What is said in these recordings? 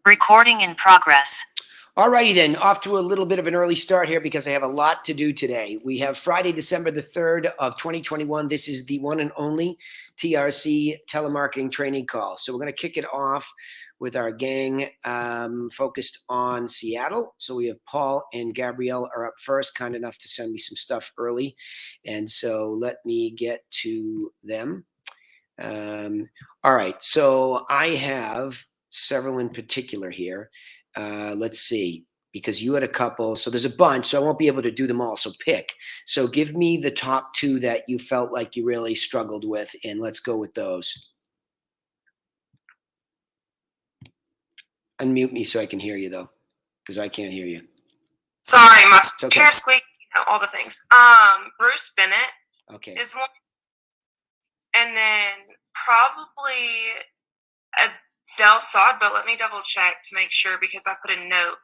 Recording in progress. Alrighty then, off to a little bit of an early start here because I have a lot to do today. We have Friday, December the 3rd of 2021. This is the one and only TRC telemarketing training call. So we're going to kick it off with our gang focused on Seattle. So we have Paul and Gabrielle are up first, kind enough to send me some stuff early. And so let me get to them. All right, so I have several in particular here. Let's see, because you had a couple, so there's a bunch, so I won't be able to do them all, so pick. So give me the top two that you felt like you really struggled with, and let's go with those. Unmute me so I can hear you, though, because I can't hear you. Sorry, my Okay. chair squeaked, all the things. Bruce Bennett is one. And then probably Del Sod, but let me double check to make sure because I put a note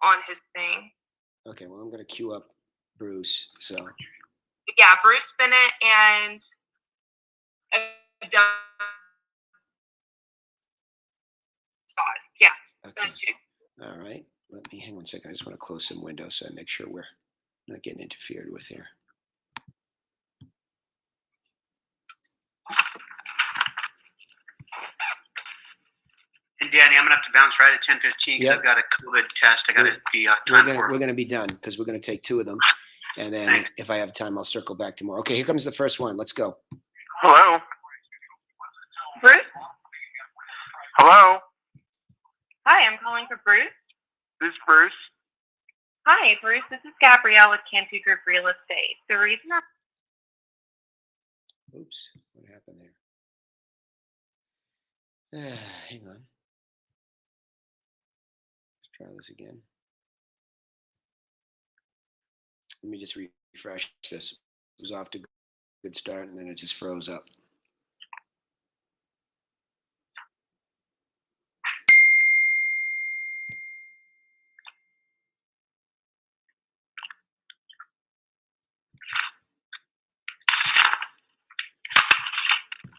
on his thing. Okay, well, I'm going to queue up Bruce. So yeah, Bruce Bennett and Del Sod. Yeah, okay. those two. All right. Let me hang on a second. I just want to close some windows so I make sure we're not getting interfered with here. And Danny, I'm gonna have to bounce right at 10:15 because I've got a COVID test. I got to be time for. We're gonna be done because we're gonna take two of them, and then if I have time, I'll circle back tomorrow. Okay, here comes the first one. Let's go. Hello. Bruce? Hello. Hi, I'm calling for Bruce. This is Bruce. Hi, Bruce. This is Gabrielle with Cantu Group Real Estate. The reason I'm Oops, what happened there? Hang on. Let's try this again. Let me just refresh this. It was off to a good start, and then it just froze up.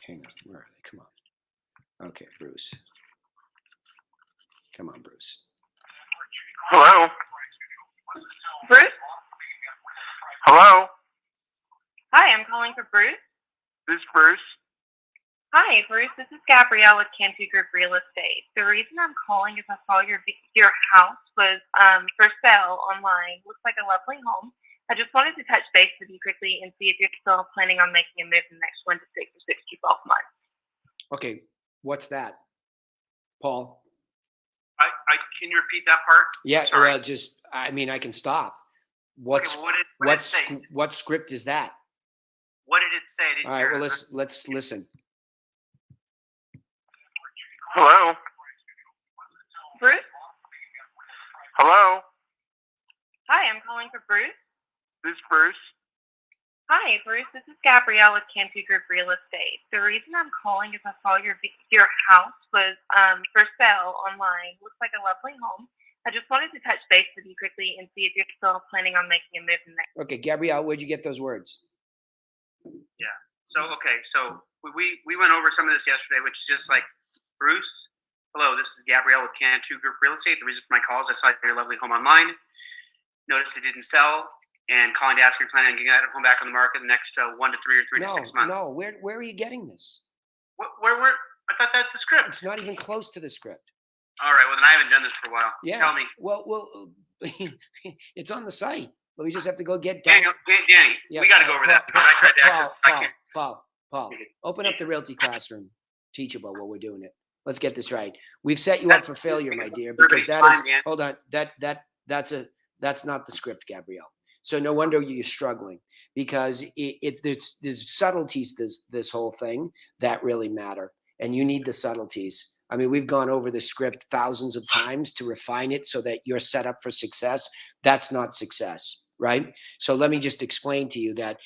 Hang on, where are they? Come on. Okay, Bruce. Come on, Bruce. Hello. Bruce? Hello. Hi, I'm calling for Bruce. This is Bruce. Hi, Bruce. This is Gabrielle with Cantu Group Real Estate. The reason I'm calling is I saw your house was for sale online. Looks like a lovely home. I just wanted to touch base with you quickly and see if you're still planning on making a move in the next 1 to 6 or 6 to 12 months. Okay, what's that, Paul? Can you repeat that part? Yeah, Sorry. well, just I mean, I can stop. What did it say? What script is that? What did it say? All right, well, let's listen. Hello. Bruce? Hello. Hi, I'm calling for Bruce. This is Bruce. Hi, Bruce. This is Gabrielle with Cantu Group Real Estate. The reason I'm calling is I saw your house was for sale online. Looks like a lovely home. I just wanted to touch base with you quickly and see if you're still planning on making a move in the next. Okay, Gabrielle, where'd you get those words? Yeah. So we went over some of this yesterday, which is just like, Bruce, hello, this is Gabrielle with Cantu Group Real Estate. The reason for my call is I saw your lovely home online. Noticed it didn't sell, and calling to ask if you're planning on getting that home back on the market in the next 1 to 3 or 3 to 6 months. No, where are you getting this? Where I thought that's the script. It's not even close to the script. All right, well then I haven't done this for a while. Yeah. Tell me. Well, it's on the site. We just have to go get Danny, yeah, we got to go over that because I tried to access the site. Paul, open up the Realty Classroom. Teach about what we're doing it. Let's get this right. We've set you up for failure, my dear, because that is hold on. That's not the script, Gabrielle. So no wonder you're struggling because there's subtleties this whole thing that really matter, and you need the subtleties. I mean, we've gone over the script thousands of times to refine it so that you're set up for success. That's not success, right? So let me just explain to you that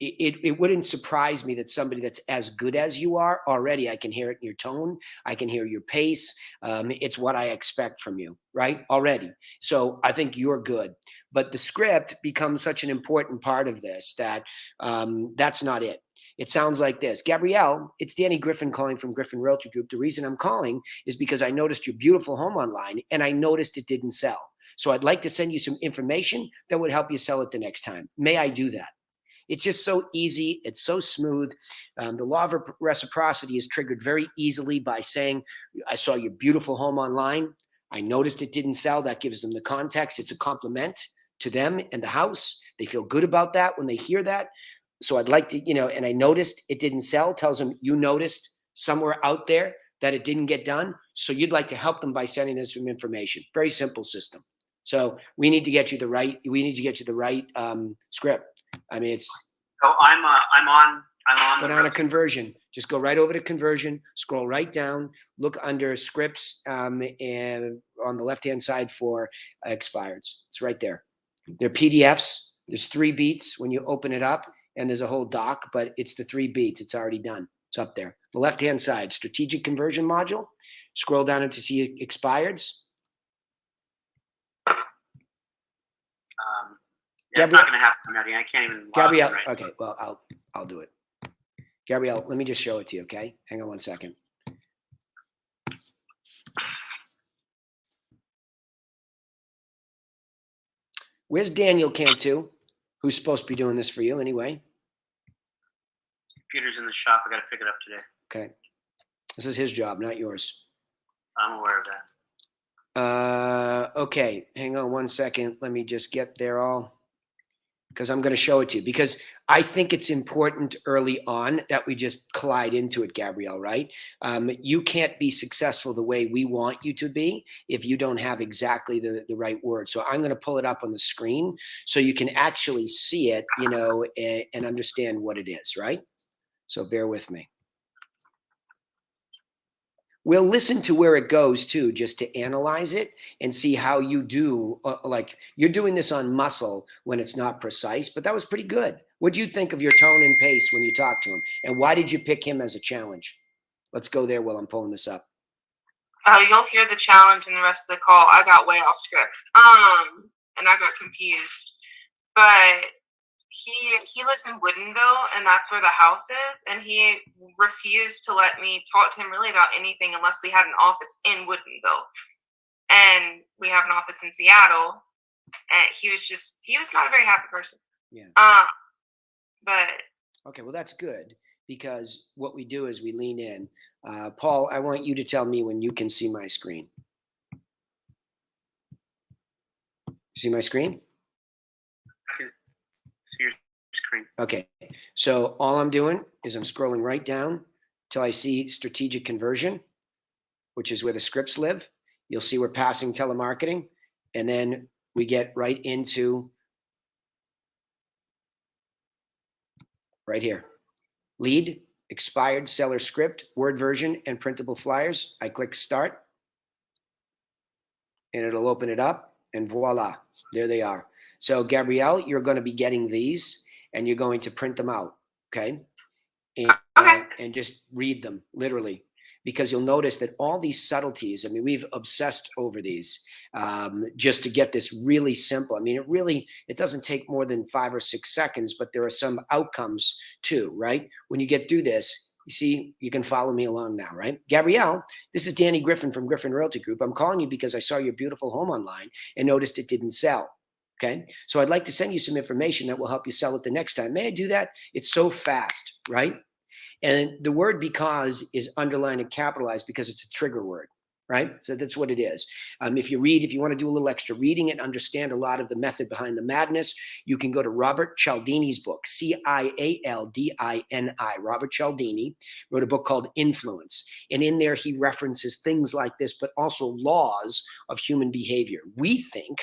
it wouldn't surprise me that somebody that's as good as you are already, I can hear it in your tone, I can hear your pace. It's what I expect from you, right? Already. So I think you're good. But the script becomes such an important part of this that that's not it. It sounds like this. Gabrielle, it's Danny Griffin calling from Griffin Realty Group. The reason I'm calling is because I noticed your beautiful home online and I noticed it didn't sell. So I'd like to send you some information that would help you sell it the next time. May I do that? It's just so easy. It's so smooth. The law of reciprocity is triggered very easily by saying, I saw your beautiful home online. I noticed it didn't sell. That gives them the context. It's a compliment to them and the house. They feel good about that when they hear that. So I'd like to, and I noticed it didn't sell, tells them you noticed somewhere out there that it didn't get done. So you'd like to help them by sending them some information. Very simple system. So we need to get you the right script. I mean, it's. So I'm on. Go down to conversion. Just go right over to conversion. Scroll right down. Look under scripts, and on the left-hand side for expireds. It's right there. They're PDFs. There's 3 beats when you open it up, and there's a whole doc, but it's the 3 beats. It's already done. It's up there. The left-hand side, strategic conversion module. Scroll down and to see expireds. Yeah, it's not going to happen, Maddie. I can't even. Gabrielle, right okay, well, I'll do it. Gabrielle, let me just show it to you, okay? Hang on one second. Where's Daniel Cantu, who's supposed to be doing this for you anyway? Computer's in the shop. I got to pick it up today. Okay. This is his job, not yours. I'm aware of that. Okay, hang on one second. Let me just get there all. Because I'm going to show it to you. Because I think it's important early on that we just collide into it, Gabrielle, right? You can't be successful the way we want you to be if you don't have exactly the right word. So I'm going to pull it up on the screen so you can actually see it, and understand what it is, right? So bear with me. We'll listen to where it goes too, just to analyze it and see how you do. Like you're doing this on muscle when it's not precise, but that was pretty good. What do you think of your tone and pace when you talk to him? And why did you pick him as a challenge? Let's go there while I'm pulling this up. You'll hear the challenge in the rest of the call. I got way off script. And I got confused. But he lives in Woodinville, and that's where the house is, and he refused to let me talk to him really about anything unless we had an office in Woodinville, and we have an office in Seattle, and he was not a very happy person. Yeah. But okay, well that's good, because what we do is we lean in. Paul, I want you to tell me when you can see my screen. See my screen? See your screen. Okay, so all I'm doing is I'm scrolling right down till I see strategic conversion, which is where the scripts live. You'll see we're passing telemarketing, and then we get right into right here. Lead, expired seller script, word version, and printable flyers. I click start, and it'll open it up, and voila, there they are. So Gabrielle, you're going to be getting these, and you're going to print them out, okay? And just read them, literally, because you'll notice that all these subtleties, I mean, we've obsessed over these just to get this really simple. I mean, it doesn't take more than 5 or 6 seconds, but there are some outcomes too, right? When you get through this, you see, you can follow me along now, right? Gabrielle, this is Danny Griffin from Griffin Realty Group. I'm calling you because I saw your beautiful home online and noticed it didn't sell. Okay, so I'd like to send you some information that will help you sell it the next time. May I do that? It's so fast, right? And the word because is underlined and capitalized because it's a trigger word, right? So that's what it is. If you want to do a little extra reading and understand a lot of the method behind the madness, you can go to Robert Cialdini's book, Cialdini. Robert Cialdini wrote a book called Influence. And in there, he references things like this, but also laws of human behavior. We think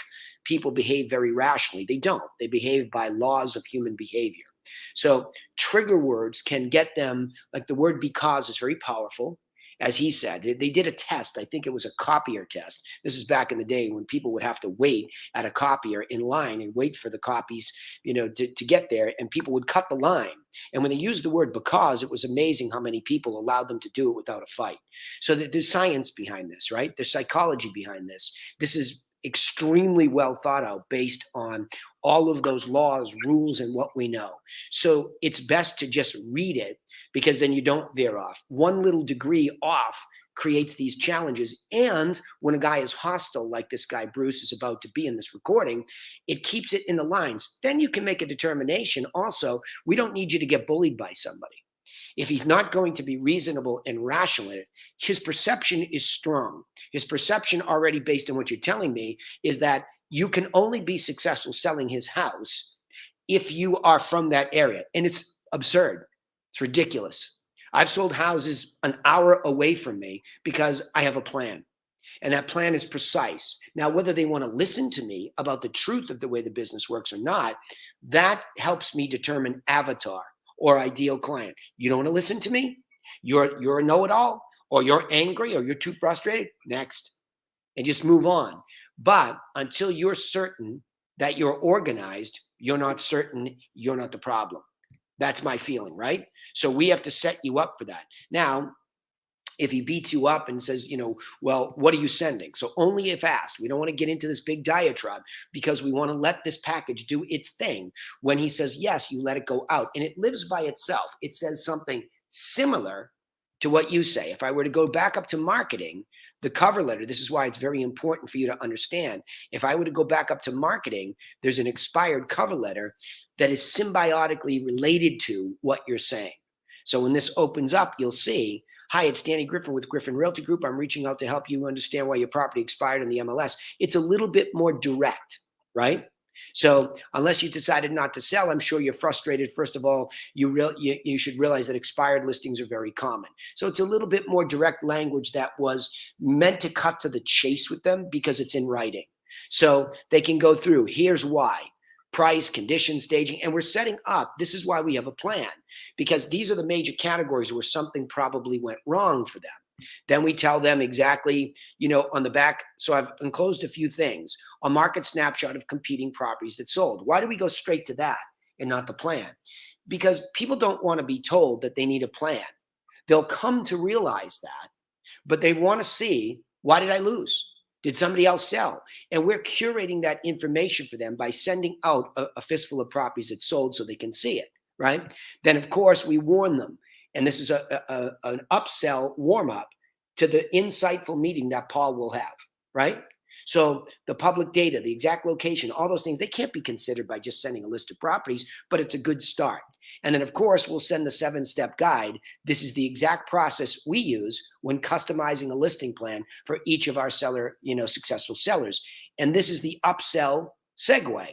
people behave very rationally. They don't. They behave by laws of human behavior. So trigger words can get them, like the word because is very powerful. As he said, they did a test. I think it was a copier test. This is back in the day when people would have to wait at a copier in line and wait for the copies, to get there, and people would cut the line. And when they used the word because, it was amazing how many people allowed them to do it without a fight. So there's science behind this, right? There's psychology behind this. This is extremely well thought out based on all of those laws, rules, and what we know. So it's best to just read it, because then you don't veer off. One little degree off creates these challenges. And when a guy is hostile, like this guy Bruce is about to be in this recording, it keeps it in the lines. Then you can make a determination. Also, we don't need you to get bullied by somebody. If he's not going to be reasonable and rational in it, his perception is strong. His perception, already based on what you're telling me, is that you can only be successful selling his house if you are from that area. And it's absurd. It's ridiculous. I've sold houses an hour away from me because I have a plan. And that plan is precise. Now, whether they want to listen to me about the truth of the way the business works or not, that helps me determine avatar or ideal client. You don't want to listen to me? You're a know-it-all, or you're angry, or you're too frustrated? Next. And just move on. But until you're certain that you're organized, you're not certain you're not the problem. That's my feeling, right? So we have to set you up for that. Now, if he beats you up and says, well, what are you sending? So only if asked. We don't want to get into this big diatribe, because we want to let this package do its thing. When he says yes, you let it go out, and it lives by itself. It says something similar to what you say. If I were to go back up to marketing, the cover letter, this is why it's very important for you to understand. If I were to go back up to marketing, there's an expired cover letter that is symbiotically related to what you're saying. So when this opens up, you'll see, hi, it's Danny Griffin with Griffin Realty Group. I'm reaching out to help you understand why your property expired in the MLS. It's a little bit more direct, right? So unless you decided not to sell, I'm sure you're frustrated. First of all, you should realize that expired listings are very common. So it's a little bit more direct language that was meant to cut to the chase with them, because it's in writing. So they can go through, here's why. Price, condition, staging, and we're setting up. This is why we have a plan, because these are the major categories where something probably went wrong for them. Then we tell them exactly, on the back. So I've enclosed a few things. A market snapshot of competing properties that sold. Why do we go straight to that and not the plan? Because people don't want to be told that they need a plan. They'll come to realize that, but they want to see, why did I lose? Did somebody else sell? And we're curating that information for them by sending out a fistful of properties that sold so they can see it, right? Then, of course, we warn them. And this is an upsell warm-up to the insightful meeting that Paul will have, right? So the public data, the exact location, all those things, they can't be considered by just sending a list of properties, but it's a good start. And then, of course, we'll send the 7-step guide. This is the exact process we use when customizing a listing plan for each of our successful sellers. And this is the upsell segue.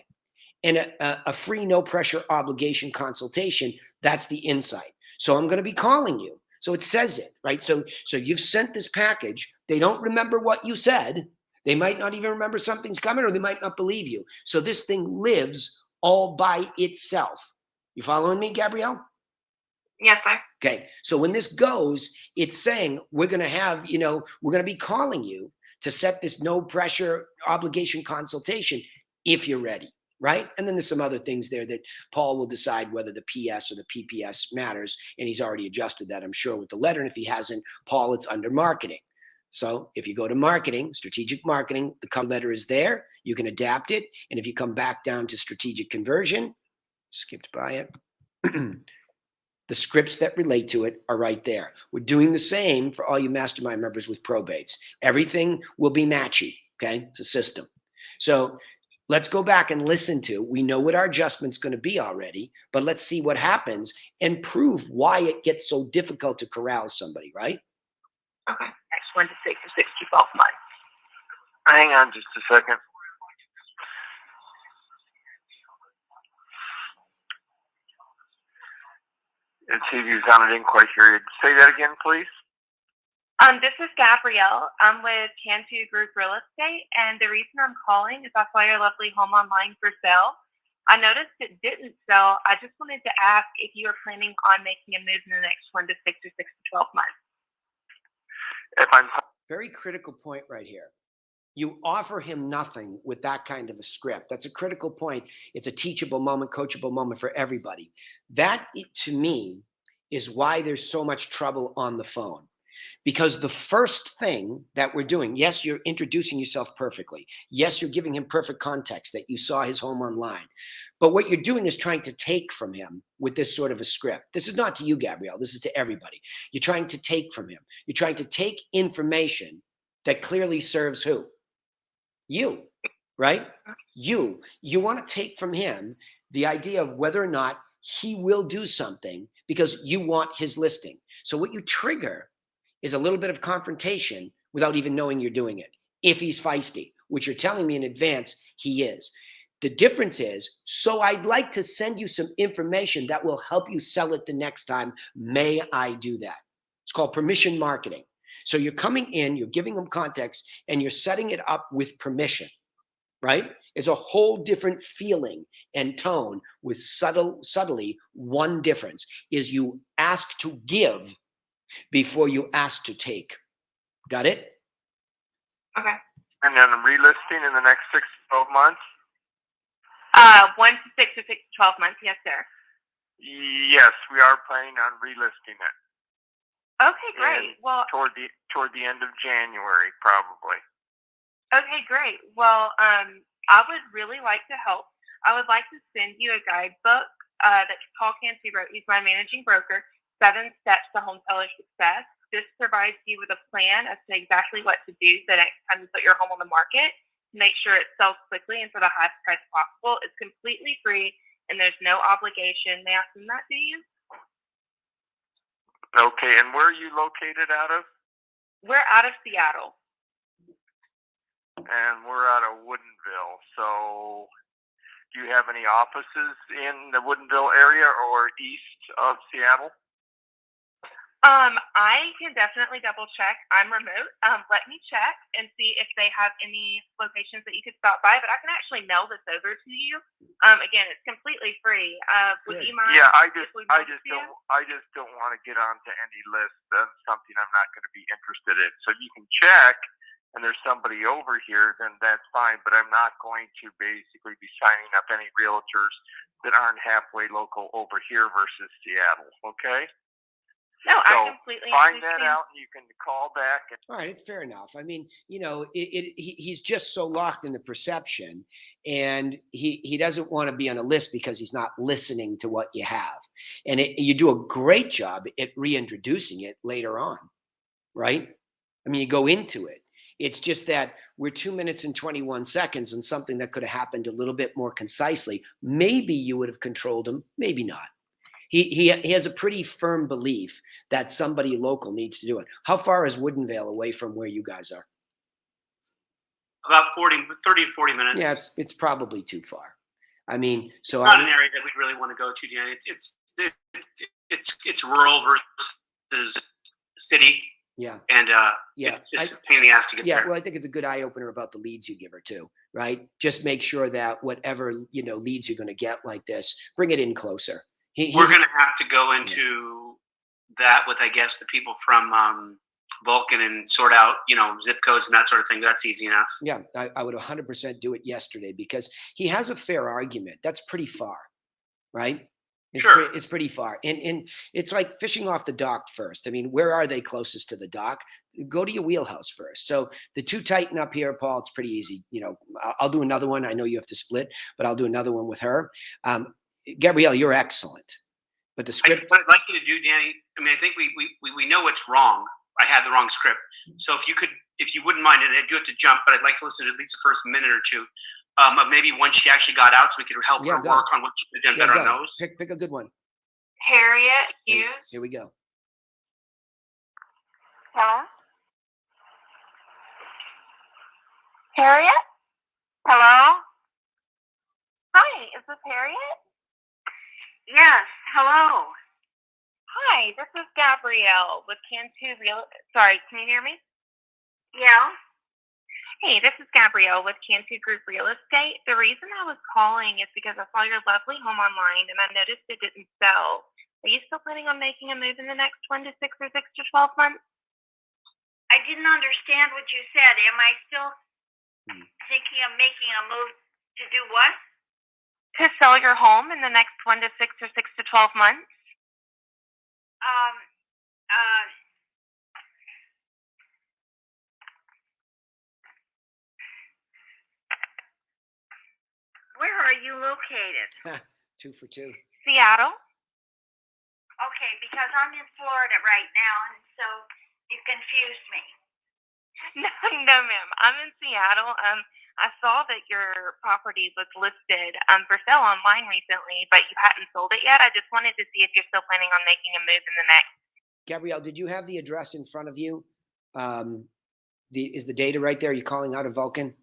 And a free, no pressure obligation consultation, that's the insight. So I'm going to be calling you. So it says it, right? So you've sent this package. They don't remember what you said. They might not even remember something's coming, or they might not believe you. So this thing lives all by itself. You following me, Gabrielle? Yes, sir. Okay. So when this goes, it's saying we're going to have, we're going to be calling you to set this no pressure obligation consultation if you're ready. Right? And then there's some other things there that Paul will decide whether the PS or the PPS matters. And he's already adjusted that, I'm sure, with the letter. And if he hasn't, Paul, it's under marketing. So if you go to marketing, strategic marketing, the cover letter is there. You can adapt it. And if you come back down to strategic conversion, skipped by it, the scripts that relate to it are right there. We're doing the same for all you mastermind members with probates. Everything will be matchy. Okay? It's a system. So let's go back and listen to, we know what our adjustment's going to be already, but let's see what happens and prove why it gets so difficult to corral somebody, right? Okay. Next 1 to 6 or 6 to 12 months. Hang on just a second. Let's see if you sounded in quite here. Say that again, please. This is Gabrielle. I'm with Cantu Group Real Estate, and the reason I'm calling is I saw your lovely home online for sale. I noticed it didn't sell. I just wanted to ask if you are planning on making a move in the next 1 to 6 or 6 to 12 months. If I'm Very critical point right here. You offer him nothing with that kind of a script. That's a critical point. It's a teachable moment, coachable moment for everybody. That, to me, is why there's so much trouble on the phone. Because the first thing that we're doing, yes, you're introducing yourself perfectly. Yes, you're giving him perfect context that you saw his home online. But what you're doing is trying to take from him with this sort of a script. This is not to you, Gabrielle. This is to everybody. You're trying to take from him. You're trying to take information that clearly serves who? You, right? You want to take from him the idea of whether or not he will do something because you want his listing. So what you trigger is a little bit of confrontation without even knowing you're doing it. If he's feisty, which you're telling me in advance, he is. The difference is, so I'd like to send you some information that will help you sell it the next time. May I do that? It's called permission marketing. So you're coming in, you're giving them context, and you're setting it up with permission, right? It's a whole different feeling and tone with subtly one difference is you ask to give before you ask to take. Got it? Okay. And then relisting in the next 6 to 12 months? 1 to 6 or 6 to 12 months. Yes, sir. Yes, we are planning on relisting it. Okay, great. Well, toward the end of January, probably. okay, great. Well, I would really like to help. I would like to send you a guidebook that Paul Cantu wrote. He's my managing broker. 7 Steps to Home Seller Success. This provides you with a plan as to exactly what to do the next time you put your home on the market to make sure it sells quickly and for the highest price possible. It's completely free and there's no obligation. May I send that to you? Okay, and where are you located out of? We're out of Seattle. And we're out of Woodinville. So do you have any offices in the Woodinville area or east of Seattle? I can definitely double check. I'm remote. Let me check and see if they have any locations that you could stop by, but I can actually mail this over to you. Again, it's completely free. Would you mind? Yeah, I if just we mailed it to you? don't want to get onto any list of something I'm not going to be interested in. So you can check, and there's somebody over here, then that's fine. But I'm not going to basically be signing up any realtors that aren't halfway local over here versus Seattle. Okay. No, So I completely find understand. that out, and you can call back. All right, it's fair enough. I mean, he's just so locked in the perception, and he doesn't want to be on a list because he's not listening to what you have. And you do a great job at reintroducing it later on, right? I mean, you go into it. It's just that we're 2 minutes and 21 seconds and something that could have happened a little bit more concisely. Maybe you would have controlled him, maybe not. He has a pretty firm belief that somebody local needs to do it. How far is Woodinville away from where you guys are? About 30 to 40 minutes. Yeah, it's probably too far. I mean, so It's not an area that we really want to go to, Dan. It's rural versus city. Yeah. And yeah, it's a pain in the ass to get yeah. there. Well, I think it's a good eye opener about the leads you give her too, right? Just make sure that whatever leads you're going to get like this, bring it in closer. We're going to have to go into that with, I guess, the people from Vulcan and sort out, zip codes and that sort of thing. That's easy enough. Yeah, I would 100% do it yesterday because he has a fair argument. That's pretty far, right? Sure. It's pretty far. And it's like fishing off the dock first. I mean, where are they closest to the dock? Go to your wheelhouse first. So the two tighten up here, Paul, it's pretty easy. I'll do another one. I know you have to split, but I'll do another one with her. Gabrielle, you're excellent. But the script. What I'd like you to do, Danny, I mean, I think we know what's wrong. I have the wrong script. So if you wouldn't mind, and I do have to jump, but I'd like to listen to at least the first minute or two of maybe when she actually got out so we could help her work on what she could have done better on those. Pick a good one. Harriet Hughes. Here we go. Hello? Harriet? Hello? Hi, is this Harriet? Yes, hello. Hi, this is Gabrielle with Cantu Real. Sorry, can you hear me? Yeah. Hey, this is Gabrielle with Cantu Group Real Estate. The reason I was calling is because I saw your lovely home online and I noticed it didn't sell. Are you still planning on making a move in the next 1 to 6 or 6 to 12 months? I didn't understand what you said. Am I still thinking of making a move to do what? To sell your home in the next 1 to 6 or 6 to 12 months? you located? 2 for 2. Seattle. Okay, because I'm in Florida right now, and so you confused me. No, ma'am. I'm in Seattle. I saw that your property was listed for sale online recently, but you hadn't sold it yet. I just wanted to see if you're still planning on making a move in the next. Gabrielle, did you have the address in front of you? Is the data right there? Are you calling out of Vulcan?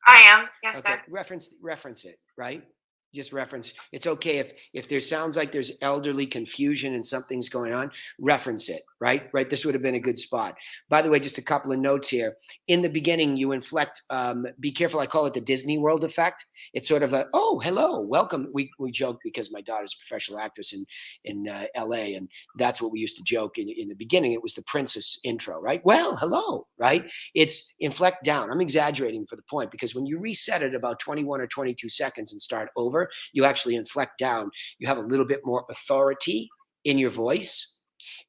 I am. Yes, Okay, sir. reference it, right? Just reference. It's okay if there sounds like there's elderly confusion and something's going on, reference it, right? Right. This would have been a good spot. By the way, just a couple of notes here. In the beginning, you inflect, be careful. I call it the Disney World effect. It's sort of a, oh, hello, welcome. We joke because my daughter's a professional actress in LA, and that's what we used to joke in the beginning. It was the princess intro, right? Well, hello, right? It's inflect down. I'm exaggerating for the point because when you reset it about 21 or 22 seconds and start over, you actually inflect down. You have a little bit more authority in your voice.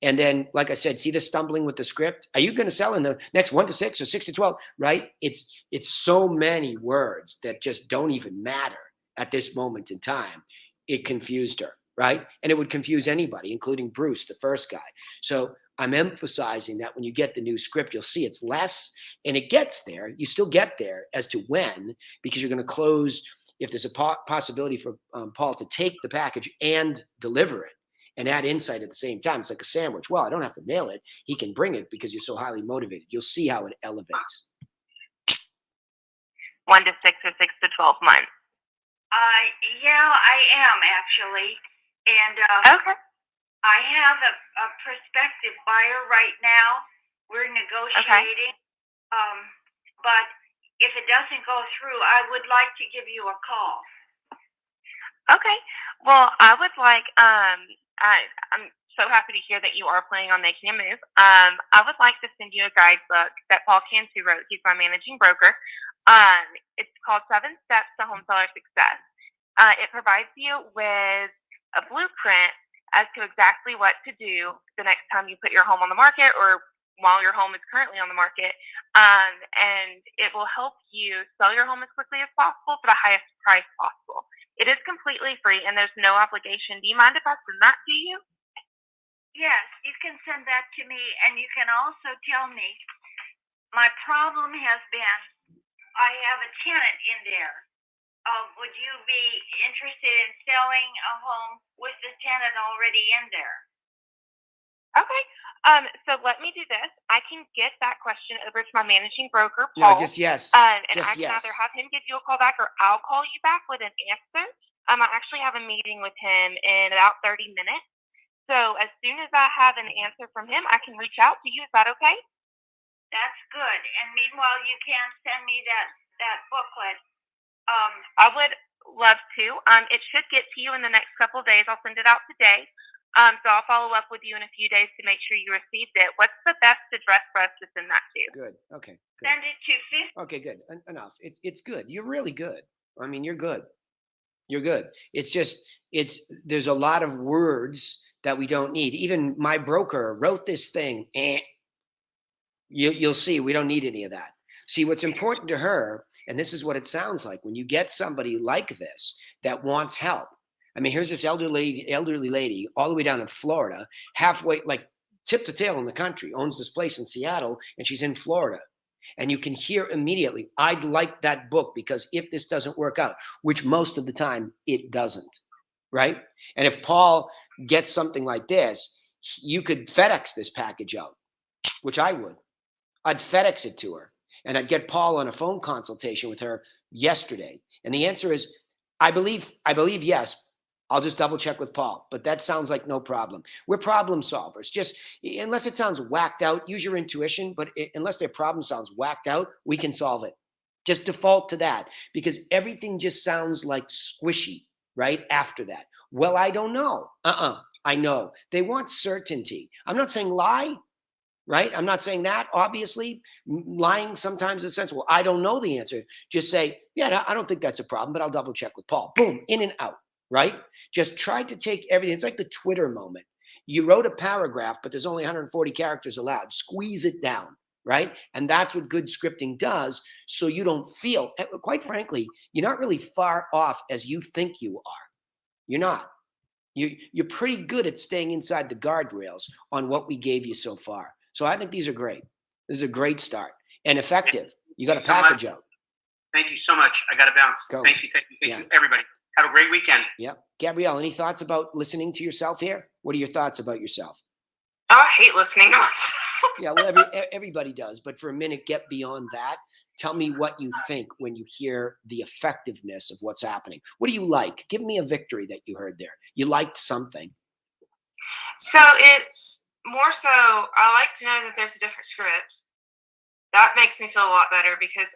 And then, like I said, see the stumbling with the script? Are you going to sell in the next 1 to 6 or 6 to 12? Right? It's so many words that just don't even matter at this moment in time. It confused her, right? And it would confuse anybody, including Bruce, the first guy. So I'm emphasizing that when you get the new script, you'll see it's less, and it gets there. You still get there as to when, because you're going to close. If there's a possibility for Paul to take the package and deliver it and add insight at the same time, it's like a sandwich. Well, I don't have to mail it. He can bring it because you're so highly motivated. You'll see how it elevates. 1 to 6 or 6 to 12 months. Yeah, I am actually, and Okay. I have a prospective buyer right now. We're negotiating, but if it doesn't go through, I would like to give you a call. Okay. Well, I would like, I'm so happy to hear that you are planning on making a move. I would like to send you a guidebook that Paul Cantu wrote. He's my managing broker. It's called 7 Steps to Home Seller Success. It provides you with a blueprint as to exactly what to do the next time you put your home on the market or while your home is currently on the market. And it will help you sell your home as quickly as possible for the highest price possible. It is completely free and there's no obligation. Do you mind if I send that to you? Yes, you can send that to me, and you can also tell me, my problem has been, I have a tenant in there. Would you be interested in selling a home with the tenant already in there? Okay. So let me do this. I can get that question over to my managing broker, Paul. No, just yes. And just I can yes. either have him give you a call back or I'll call you back with an answer. I actually have a meeting with him in about 30 minutes. So as soon as I have an answer from him, I can reach out to you. Is that okay? That's good. And meanwhile, you can send me that booklet. I would love to. It should get to you in the next couple of days. I'll send it out today. So I'll follow up with you in a few days to make sure you received it. What's the best address for us to send that to? Good. Okay. Good. Send it to 50. Okay, good. Enough. It's good. You're really good. I mean, you're good. You're good. It's just there's a lot of words that we don't need. Even my broker wrote this thing. You'll see we don't need any of that. See, what's important to her, and this is what it sounds like when you get somebody like this that wants help. I mean, here's this elderly lady all the way down in Florida, halfway, like tip to tail in the country, owns this place in Seattle, and she's in Florida. And you can hear immediately, I'd like that book because if this doesn't work out, which most of the time it doesn't, right? And if Paul gets something like this, you could FedEx this package out, which I would. I'd FedEx it to her, and I'd get Paul on a phone consultation with her yesterday. And the answer is, I believe yes. I'll just double check with Paul, but that sounds like no problem. We're problem solvers. Just unless it sounds whacked out, use your intuition, but unless their problem sounds whacked out, we can solve it. Just default to that because everything just sounds like squishy right after that. Well, I don't know. I know. They want certainty. I'm not saying lie, right? I'm not saying that. Obviously, lying sometimes is sensible. I don't know the answer. Just say, yeah, I don't think that's a problem, but I'll double check with Paul. Boom, in and out. Right? Just try to take everything. It's like the Twitter moment. You wrote a paragraph, but there's only 140 characters allowed. Squeeze it down, right? And that's what good scripting does. So you don't feel, quite frankly, you're not really far off as you think you are. You're not. You're pretty good at staying inside the guardrails on what we gave you so far. So I think these are great. This is a great start and effective. You got a package out. Thank you so much. I got to bounce. Go. Thank you, everybody. Have a great weekend. Yep. Gabrielle, any thoughts about listening to yourself here? What are your thoughts about yourself? Oh, I hate listening to myself. Yeah, well, everybody does. But for a minute, get beyond that. Tell me what you think when you hear the effectiveness of what's happening. What do you like? Give me a victory that you heard there. You liked something. So it's more so, I like to know that there's a different script. That makes me feel a lot better because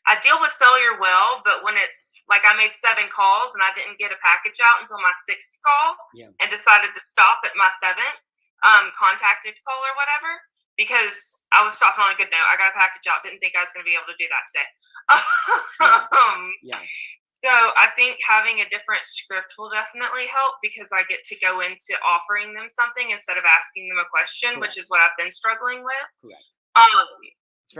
I deal with failure well, but when it's like I made 7 calls and I didn't get a package out until my 6th call and decided to stop at my 7th contacted call or whatever, because I was stopping on a good note. I got a package out. Didn't think I was going to be able to do that today. So I think having a different script will definitely help because I get to go into offering them something instead of asking them a question, which is what I've been struggling with. It's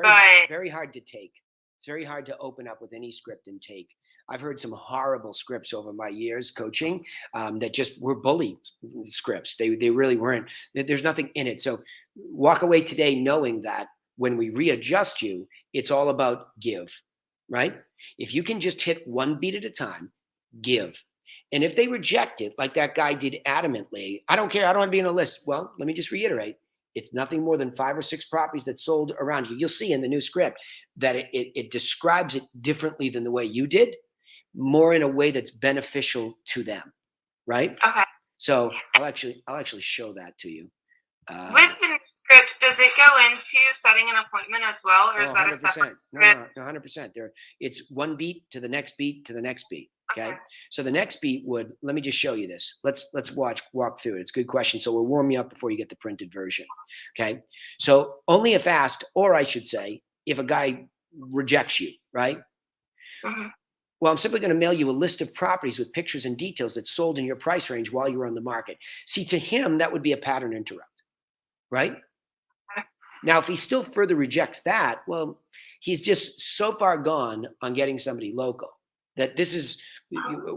very hard to take. It's very hard to open up with any script and take. I've heard some horrible scripts over my years coaching that just were bully scripts. They really weren't. There's nothing in it. So walk away today knowing that when we readjust you, it's all about give, right? If you can just hit one beat at a time, give. And if they reject it, like that guy did adamantly, I don't care. I don't want to be on a list. Well, let me just reiterate. It's nothing more than 5 or 6 properties that sold around you. You'll see in the new script that it describes it differently than the way you did, more in a way that's beneficial to them, right? Okay. So I'll actually show that to you. With the new script, does it go into setting an appointment as well, or is that a separate script? No, 100%. It's one beat to the next beat to the next beat. Okay. So the next beat would, let me just show you this. Let's walk through it. It's a good question. So we'll warm you up before you get the printed version. Okay. So only if asked, or I should say, if a guy rejects you, right? Well, I'm simply going to mail you a list of properties with pictures and details that sold in your price range while you were on the market. See, to him, that would be a pattern interrupt, right? Now, if he still further rejects that, well, he's just so far gone on getting somebody local that this is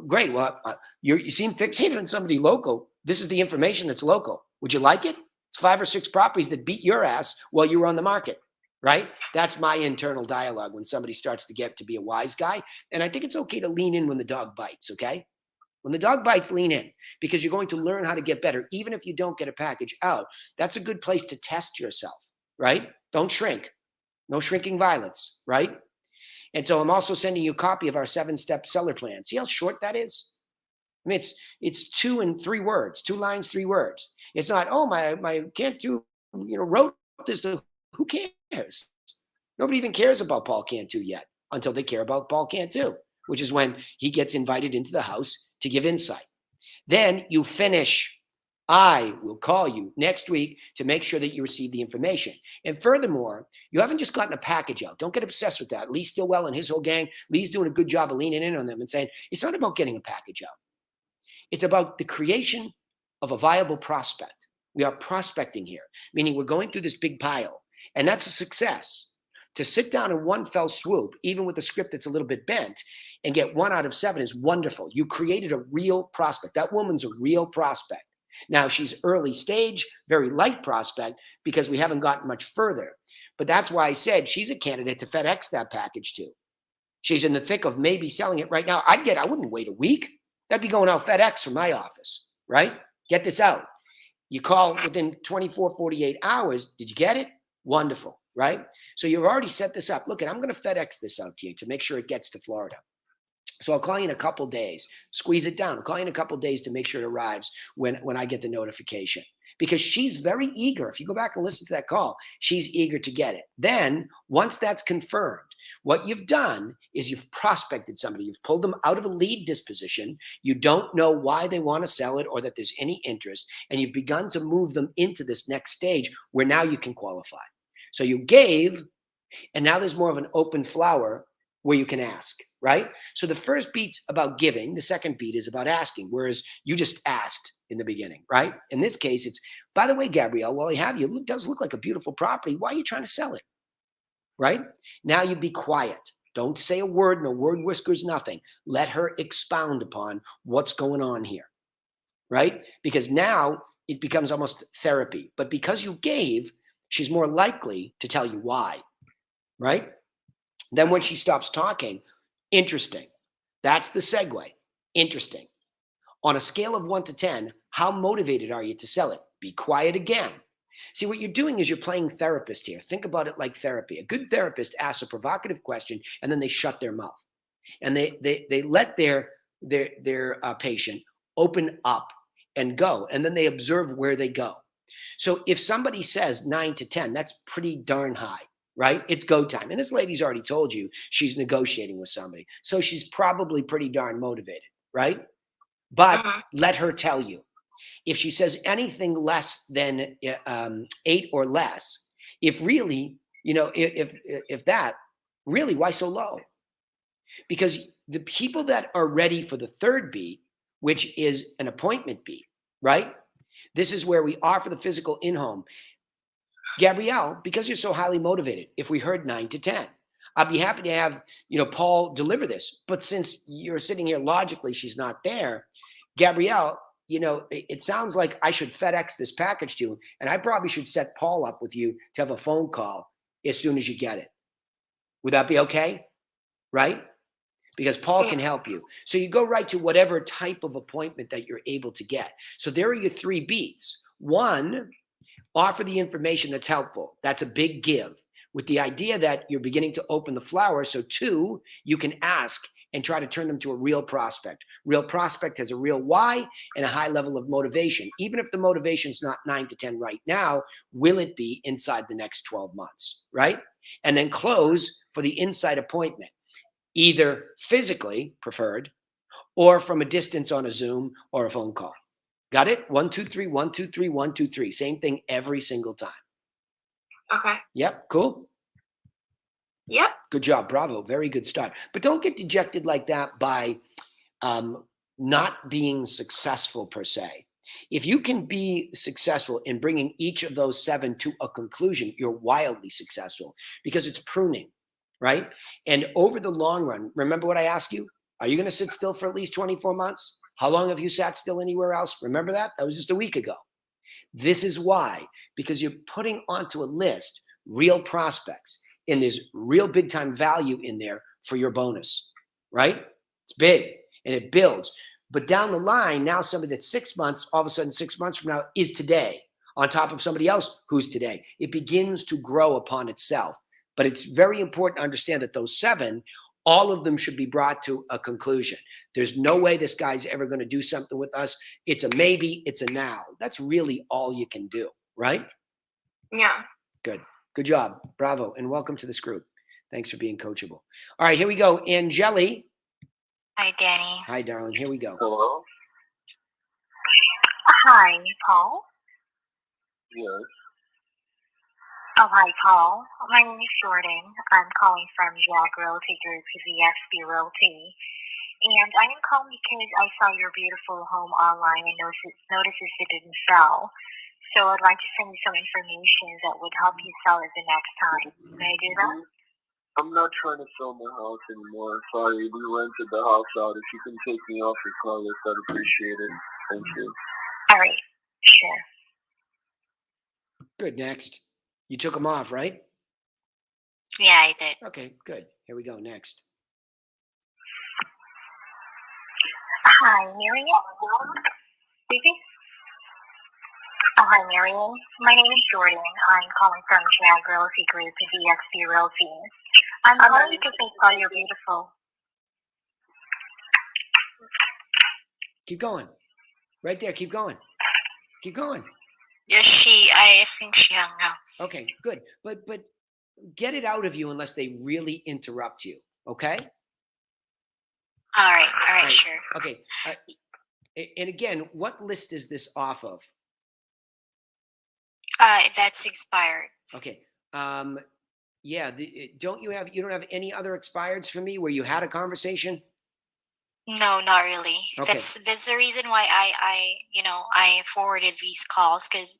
great. Well, you seem fixated on somebody local. This is the information that's local. Would you like it? It's 5 or 6 properties that beat your ass while you were on the market, right? That's my internal dialogue when somebody starts to get to be a wise guy. And I think it's okay to lean in when the dog bites, okay? When the dog bites, lean in because you're going to learn how to get better. Even if you don't get a package out, that's a good place to test yourself, right? Don't shrink. No shrinking violence, right? And so I'm also sending you a copy of our 7-step seller plan. See how short that is? I mean, it's 2 and 3 words, 2 lines, 3 words. It's not, oh, my Cantu, wrote this. Who cares? Nobody even cares about Paul Cantu yet until they care about Paul Cantu, which is when he gets invited into the house to give insight. Then you finish. I will call you next week to make sure that you receive the information. And furthermore, you haven't just gotten a package out. Don't get obsessed with that. Lee's Stillwell and his whole gang, Lee's doing a good job of leaning in on them and saying, it's not about getting a package out. It's about the creation of a viable prospect. We are prospecting here, meaning we're going through this big pile, and that's a success. To sit down in one fell swoop, even with a script that's a little bit bent, and get 1 out of 7 is wonderful. You created a real prospect. That woman's a real prospect. Now, she's early stage, very light prospect because we haven't gotten much further. But that's why I said she's a candidate to FedEx that package to. She's in the thick of maybe selling it right now. I wouldn't wait a week. That'd be going out FedEx from my office, right? Get this out. You call within 24, 48 hours. Did you get it? Wonderful, right? So you've already set this up. Look, I'm going to FedEx this out to you to make sure it gets to Florida. So I'll call you in a couple days, squeeze it down. I'll call you in a couple days to make sure it arrives when I get the notification because she's very eager. If you go back and listen to that call, she's eager to get it. Then once that's confirmed, what you've done is you've prospected somebody. You've pulled them out of a lead disposition. You don't know why they want to sell it or that there's any interest. And you've begun to move them into this next stage where now you can qualify. So you gave, and now there's more of an open flower where you can ask, right? So the first beat's about giving. The second beat is about asking, whereas you just asked in the beginning, right? In this case, it's By the way, Gabrielle, while I have you, it does look like a beautiful property. Why are you trying to sell it? Right? Now you be quiet. Don't say a word, no word whiskers, nothing. Let her expound upon what's going on here, right? Because now it becomes almost therapy. But because you gave, she's more likely to tell you why, right? Then when she stops talking, interesting. That's the segue. Interesting. On a scale of 1 to 10, how motivated are you to sell it? Be quiet again. See, what you're doing is you're playing therapist here. Think about it like therapy. A good therapist asks a provocative question and then they shut their mouth. And they let their patient open up and go. And then they observe where they go. So if somebody says 9 to 10, that's pretty darn high, right? It's go time. And this lady's already told you she's negotiating with somebody. So she's probably pretty darn motivated, right? But let her tell you. If she says anything less than 8 or less, if really, if that, really, why so low? Because the people that are ready for the third beat, which is an appointment beat, right? This is where we offer the physical in-home. Gabrielle, because you're so highly motivated, if we heard 9 to 10, I'd be happy to have, Paul deliver this. But since you're sitting here logically, she's not there. Gabrielle, it sounds like I should FedEx this package to you, and I probably should set Paul up with you to have a phone call as soon as you get it. Would that be okay? Right? Because Paul can help you. So you go right to whatever type of appointment that you're able to get. So there are your 3 beats. 1, offer the information that's helpful. That's a big give, with the idea that you're beginning to open the flower. So 2, you can ask and try to turn them to a real prospect. Real prospect has a real why and a high level of motivation. Even if the motivation is not 9 to 10 right now, will it be inside the next 12 months, right? And then close for the inside appointment, either physically preferred or from a distance on a Zoom or a phone call. Got it? 1, 2, 3, 1, 2, 3, 1, 2, 3. Same thing every single time. Okay. Yep. Cool. Yep. Good job. Bravo. Very good start. But don't get dejected like that by not being successful per se. If you can be successful in bringing each of those 7 to a conclusion, you're wildly successful because it's pruning, right? And over the long run, remember what I asked you? Are you going to sit still for at least 24 months? How long have you sat still anywhere else? Remember that? That was just a week ago. This is why, because you're putting onto a list real prospects. And there's real big time value in there for your bonus, right? It's big and it builds. But down the line, now somebody that's 6 months, all of a sudden 6 months from now is today on top of somebody else who's today. It begins to grow upon itself. But it's very important to understand that those 7, all of them should be brought to a conclusion. There's no way this guy's ever going to do something with us. It's a maybe, it's a now. That's really all you can do, right? Yeah. Good. Good job. Bravo. And welcome to this group. Thanks for being coachable. All right, here we go. Angeli. Hi, Danny. Hi, darling. Here we go. Hello? Hi, Paul. Yes. Oh, hi, Paul. My name is Jordan. I'm calling from Jag Realty Group to VXP Realty. And I am calling because I saw your beautiful home online and notices it didn't sell. So I'd like to send you some information that would help you sell it the next time. May I do that? I'm not trying to sell my house anymore. Sorry, we rented the house out. If you can take me off your call list, I'd appreciate it. Thank you. All right. Sure. Good. Next. You took them off, right? Yeah, I did. Okay, good. Here we go. Next. Hi, Miriam. Speaking. Oh, hi, Miriam. My name is Jordan. I'm calling from Jag Realty Group to VXP Realty. I'm calling because I saw you're beautiful. Keep going. Right there. Keep going. Keep going. Yes, I think she hung up. Okay, good. But get it out of you unless they really interrupt you. Okay? All right, sure. Okay. And again, what list is this off of? That's expired. Okay. Yeah. You don't have any other expireds for me where you had a conversation? No, not really. Okay. That's the reason why I forwarded these calls, because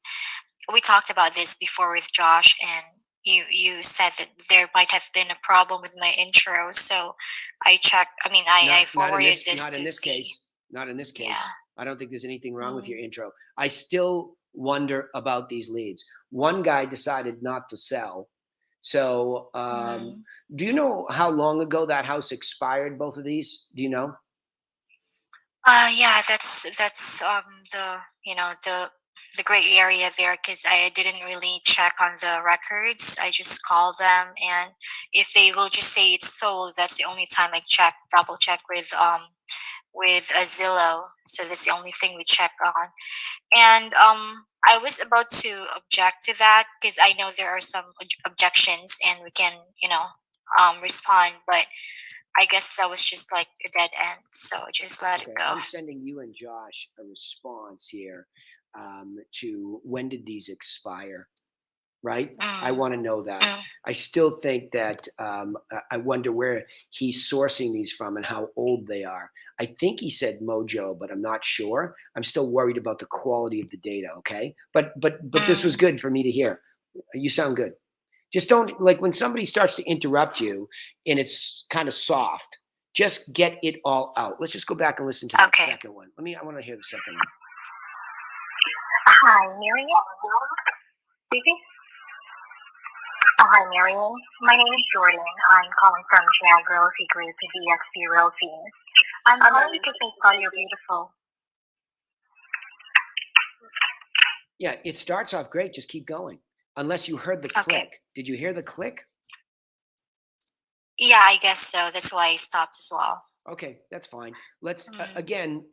we talked about this before with Josh, and you said that there might have been a problem with my intro, so I checked. I mean, I forwarded this not in to this see. case. Not in this case. Yeah. I don't think there's anything wrong with your Mm. intro. I still wonder about these leads. One guy decided not to sell. So, Mm. do you know how long ago that house expired? Both of these? Do you know? Yeah, that's the the gray area there, because I didn't really check on the records. I just call them, and if they will just say it's sold, that's the only time I double check with Zillow. So that's the only thing we check on. And I was about to object to that, because I know there are some objections, and we can respond, but I guess that was just like a dead end, so just let it Okay, go. I'm sending you and Josh a response here to when did these expire, right? I Mm, want to know that. mm, I still think that I wonder where he's sourcing these from and how old they are. I think he said Mojo, but I'm not sure. I'm still worried about the quality of the data. Okay, but this was mm. good for me to hear. You sound good. Just don't, like, when somebody starts to interrupt you and it's kind of soft, just get it all out. Let's just go back and listen to that Okay. second one. I want to hear the second one. Hi, Marion. Speaking. Oh, hi, Marion. My name is Jordan. I'm calling from Jag Realty Group to DXP Realty. I'm calling because I saw you're beautiful. Yeah, it starts off great. Just keep going. Unless you heard the Okay. click. Did you hear the click? Yeah, I guess so. That's why I stopped as well. Okay, that's fine. Let's Mm, again,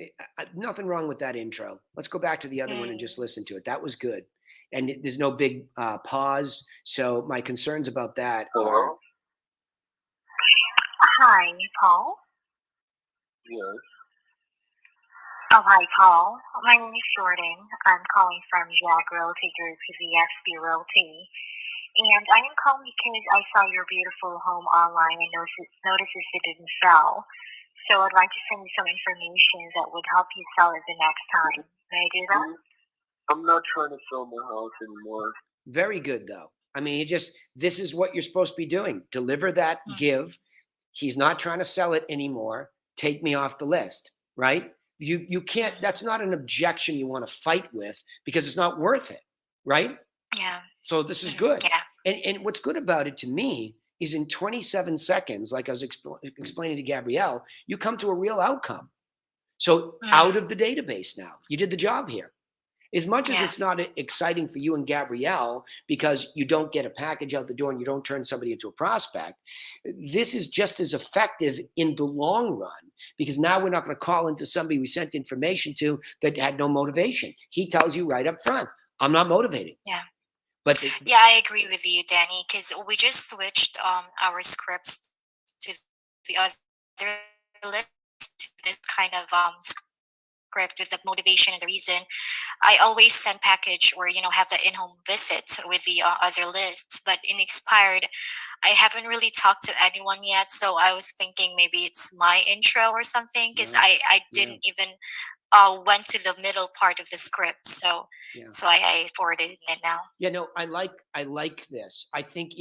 nothing wrong with that intro. Let's go back to the other one and just mm. listen to it. That was good. And there's no big pause. So my concerns about that are Hello? Hi, Paul. Yes. Oh, hi, Paul. My name is Jordan. I'm calling from Jag Realty Group to DXP Realty. And I am calling because I saw your beautiful home online and notices it didn't sell. So I'd like to send you some information that would help you sell it the next time. May I do that? I'm not trying to sell my house anymore. very good, though. I mean, this is what you're supposed to be doing. Deliver that, Mm. give. He's not trying to sell it anymore. Take me off the list, right? You can't, that's not an objection you want to fight with because it's not worth it, right? Yeah. So this is good. Yeah. And what's good about it to me is in 27 seconds, like I was explaining to Gabrielle, you come to a real outcome. So out of the database now, you did the job here. As much as Yeah. it's not exciting for you and Gabrielle because you don't get a package out the door and you don't turn somebody into a prospect, this is just as effective in the long run because now we're not going to call into somebody we sent information to that had no motivation. He tells you right up front, I'm not motivated. Yeah. But Yeah, I agree with you, Danny, because we just switched our scripts to the other list, to this kind of script with the motivation and the reason. I always send package or have the in-home visit with the other lists, but in expired, I haven't really talked to anyone yet. So I was thinking maybe it's my intro or something, because No. I didn't even went to the middle part of the script. So Yeah. so I forwarded it now. Yeah, no, I like this. I think,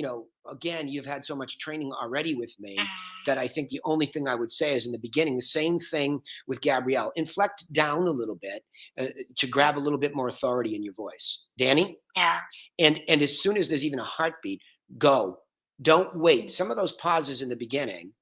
again, you've had so much training already with me that I think the only thing I would say is in the beginning, the same thing with Gabrielle. Inflect down a little bit to grab a little bit more authority in your voice. Danny? Yeah. And as soon as there's even a heartbeat, go. Don't wait. Some of those pauses in the beginning,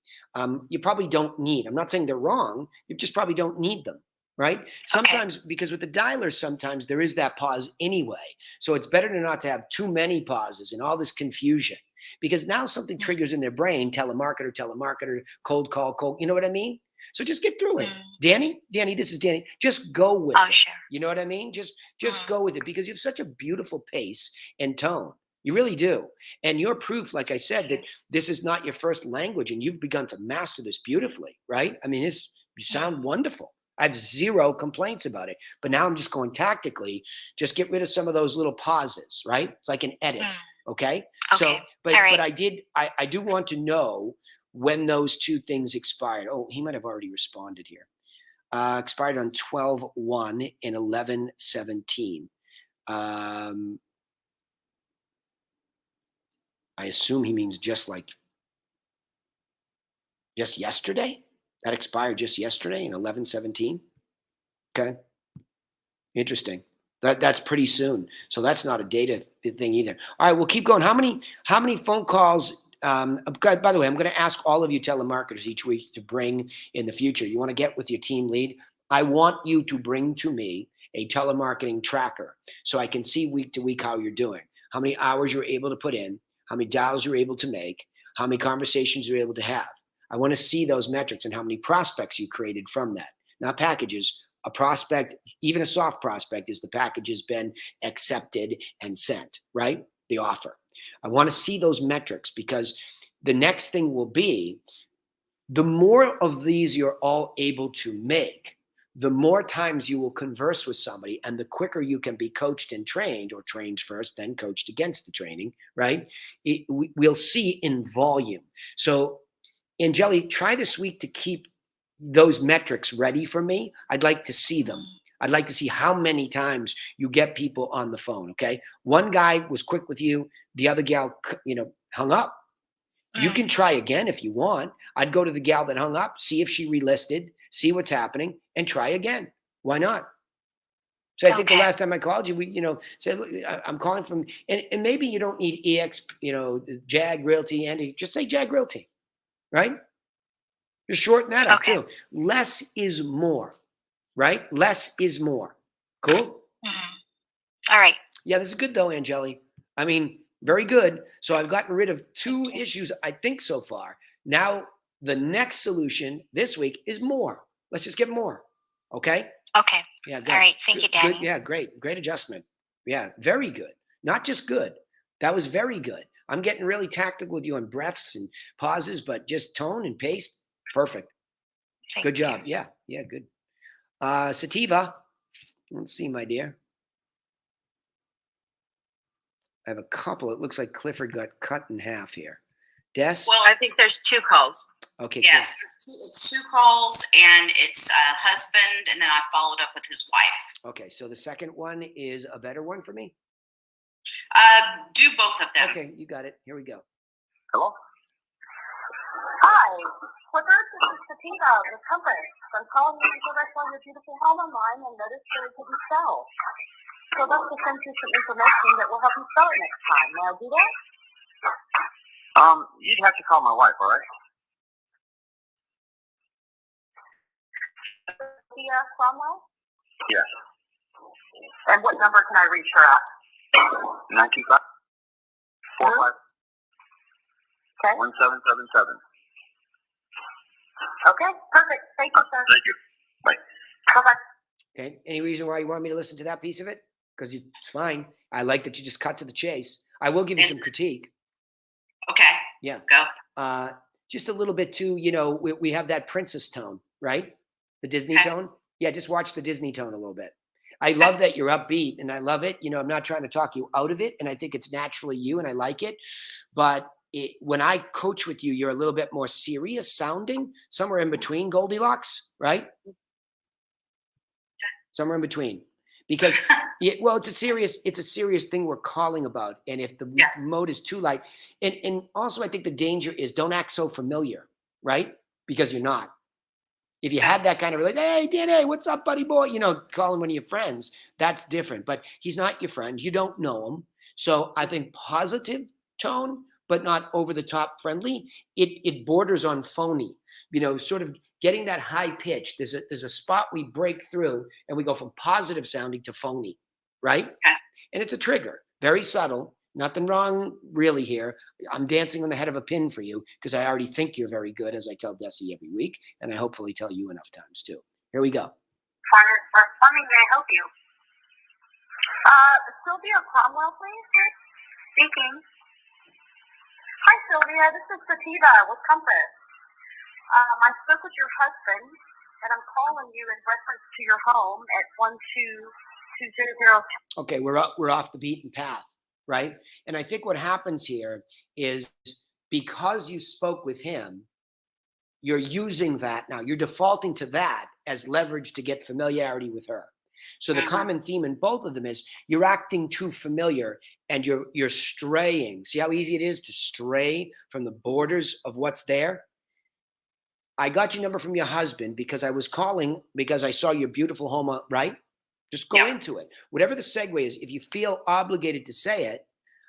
you probably don't need. I'm not saying they're wrong. You just probably don't need them, right? Sometimes, because with the dialer, sometimes there is that pause anyway. So it's better to not to have too many pauses and all this confusion because now something triggers in their brain, telemarketer, cold call, you know what I mean? So just get through it. Danny, this is Danny. Just go with it. Sure. You know what I mean? Just go with it because you have such a beautiful pace and tone. You really do. And you're proof, like I said, that this is not your first language and you've begun to master this beautifully, right? I mean, you sound wonderful. I have zero complaints about it. But now I'm just going tactically, just get rid of some of those little pauses, right? It's like an edit. Okay. So, Okay. but All right. but I do want to know when those two things expired. Oh, he might have already responded here. Expired on 12/1 and 11/17. I assume he means just yesterday. That expired just yesterday in 11/17. Okay, interesting. That's pretty soon. So that's not a data thing either. All right, we'll keep going. How many phone calls? By the way, I'm going to ask all of you telemarketers each week to bring in the future. You want to get with your team lead? I want you to bring to me a telemarketing tracker so I can see week to week how you're doing, how many hours you're able to put in, how many dials you're able to make, how many conversations you're able to have. I want to see those metrics and how many prospects you created from that, not packages. A prospect, even a soft prospect, is the package has been accepted and sent, right? The offer. I want to see those metrics because the next thing will be the more of these you're all able to make, the more times you will converse with somebody and the quicker you can be coached and trained, or trained first, then coached against the training, right? We'll see in volume. So, Angeli, try this week to keep those metrics ready for me. I'd like to see them. I'd like to see how many times you get people on the phone. Okay. One guy was quick with you. The other gal, hung up. You can try again if you want. I'd go to the gal that hung up, see if she relisted, see what's happening, and try again. Why not? So I think the last time I called you, we, said, look, I'm calling from, and maybe you don't need EX, Jag Realty, Andy, just say Jag Realty, right? Just shorten that up too. Less is more, right? Less is more. Cool? All right. Yeah, this is good though, Angeli. I mean, very good. So I've gotten rid of 2 issues, I think, so far. Now, the next solution this week is more. Let's just get more. Okay? Okay. Yeah, good. All right. Thank you, Danny. Good. Yeah, great. Great adjustment. Yeah, very good. Not just good. That was very good. I'm getting really tactical with you on breaths and pauses, but just tone and pace. Perfect. Good job. Yeah, good. Sativa, let's see, my dear. I have a couple. It looks like Clifford got cut in half here. Des? Well, I think there's 2 calls. Okay. Yes, it's 2 calls, and it's a husband, and then I followed up with his wife. Okay, so the second one is a better one for me? Do both of them. Okay, you got it. Here we go. Hello? Hi, Clifford, this is Sativa with Compass. I'm calling you because I saw your beautiful home online and noticed that it didn't sell. So I'd love to send you some information that will help you sell it next time. May I do that? You'd have to call my wife, all right? Sophia Cromwell? Yes. And what number can I reach her at? 925 45 Okay. 1777. Okay, perfect. Thank you, sir. Thank you. Bye. Bye-bye. Okay, any reason why you want me to listen to that piece of it? Because it's fine. I like that you just cut to the chase. I will give you some critique. Okay. Yeah. Go. Just a little bit too, we have that princess tone, right? The Disney tone. Yeah, just watch the Disney tone a little bit. I love that you're upbeat and I love it. I'm not trying to talk you out of it. And I think it's naturally you and I like it. But when I coach with you, you're a little bit more serious sounding, somewhere in between Goldilocks, right? Somewhere in between. Because it's a serious thing we're calling about. And if the mode is too light, and also I think the danger is don't act so familiar, right? Because you're not. If you had that kind of hey, Danny, what's up, buddy boy? Calling one of your friends, that's different. But he's not your friend. You don't know him. So I think positive tone, but not over the top friendly. It borders on phony. Sort of getting that high pitch. There's a spot we break through, and we go from positive sounding to phony, right? Okay. And it's a trigger, very subtle. Nothing wrong really here. I'm dancing on the head of a pin for you because I already think you're very good, as I tell Desi every week, and I hopefully tell you enough times too. Here we go. Plumbing, may I help you? Sylvia Cromwell, please. Speaking. Hi, Sylvia. This is Sativa with Compass. I spoke with your husband, and I'm calling you in reference to your home at 12200. Okay, we're off the beaten path. Right. And I think what happens here is because you spoke with him, You're using that now. You're defaulting to that as leverage to get familiarity with her. So the common theme in both of them is you're acting too familiar and you're straying. See how easy it is to stray from the borders of what's there? I got your number from your husband because I was calling because I saw your beautiful home, right? Just go into it. Whatever the segue is, if you feel obligated to say it,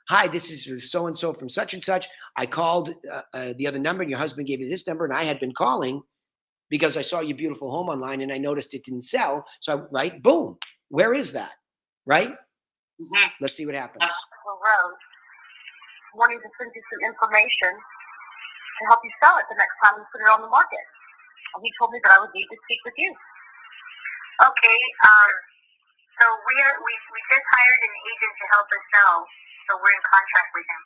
hi, this is so-and-so from such and such. I called the other number and your husband gave me this number and I had been calling because I saw your beautiful home online and I noticed it didn't sell. So, right, boom. Where is that? Right? Let's see what happens. Road, wanting to send you some information to help you sell it the next time you put it on the market. And he told me that I would need to speak with you. Okay, so we just hired an agent to help us sell, so we're in contract with him.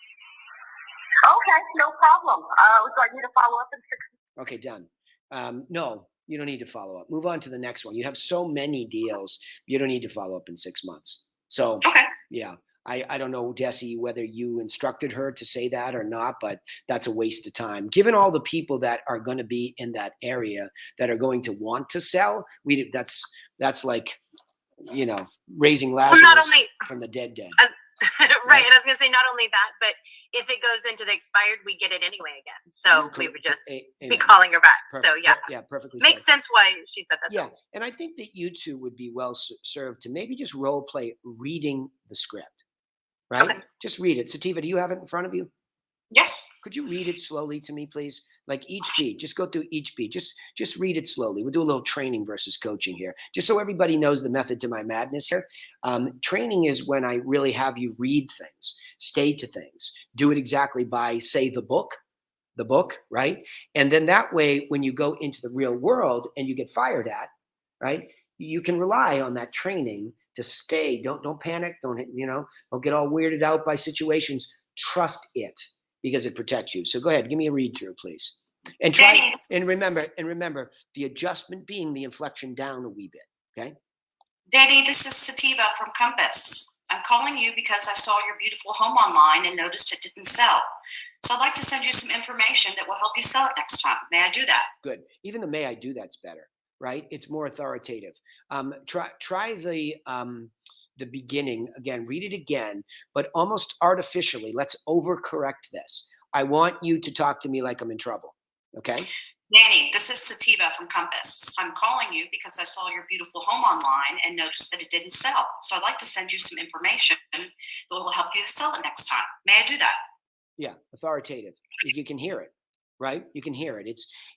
Okay, no problem. Would you like me to follow up in 6 months? Okay, done. No, you don't need to follow up. Move on to the next one. You have so many deals. You don't need to follow up in 6 months. So, yeah, I don't know, Desi, whether you instructed her to say that or not, but that's a waste of time. Given all the people that are going to be in that area that are going to want to sell, that's like, you know, raising Lazarus from the dead. Right. And I was going to say, not only that, but if it goes into the expired, we get it anyway again. So we would just be calling her back. Perfect. So yeah. Yeah, perfectly. Makes sense why she said that. Yeah. And I think that you two would be well served to maybe just role play reading the script, right? Okay. Just read it. Sativa, do you have it in front of you? Yes. Could you read it slowly to me, please? Like each beat, just go through each beat. Just read it slowly. We'll do a little training versus coaching here, just so everybody knows the method to my madness here. Training is when I really have you read things, stay to things, do it exactly by, say, the book, right? And then that way, when you go into the real world and you get fired at, right, you can rely on that training to stay. Don't panic. Don't get all weirded out by situations. Trust it, because it protects you. So go ahead, give me a read through, please. And try and remember the adjustment being the inflection down a wee bit. Okay. Danny, this is Sativa from Compass. I'm calling you because I saw your beautiful home online and noticed it didn't sell. So I'd like to send you some information that will help you sell it next time. May I do that? Good. Even the may I do that's better, right? It's more authoritative. Try the beginning again, read it again, but almost artificially. Let's overcorrect this. I want you to talk to me like I'm in trouble. Okay. Danny, this is Sativa from Compass. I'm calling you because I saw your beautiful home online and noticed that it didn't sell. So I'd like to send you some information that will help you sell it next time. May I do that? Yeah, authoritative. You can hear it, right? You can hear it.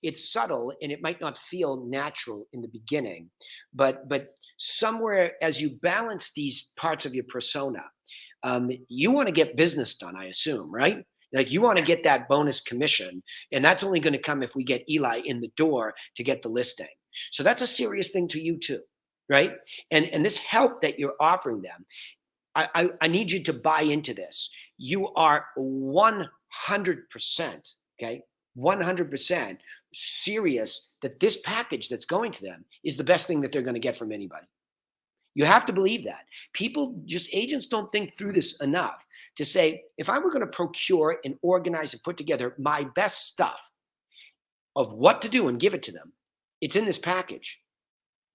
It's subtle and it might not feel natural in the beginning, but somewhere as you balance these parts of your persona, you want to get business done, I assume, right? Like you want to get that bonus commission, and that's only going to come if we get Eli in the door to get the listing. So that's a serious thing to you too, right? And this help that you're offering them, I need you to buy into this. You are 100%, okay, 100% serious that this package that's going to them is the best thing that they're going to get from anybody. You have to believe that. Agents don't think through this enough to say, if I were going to procure and organize and put together my best stuff of what to do and give it to them, it's in this package.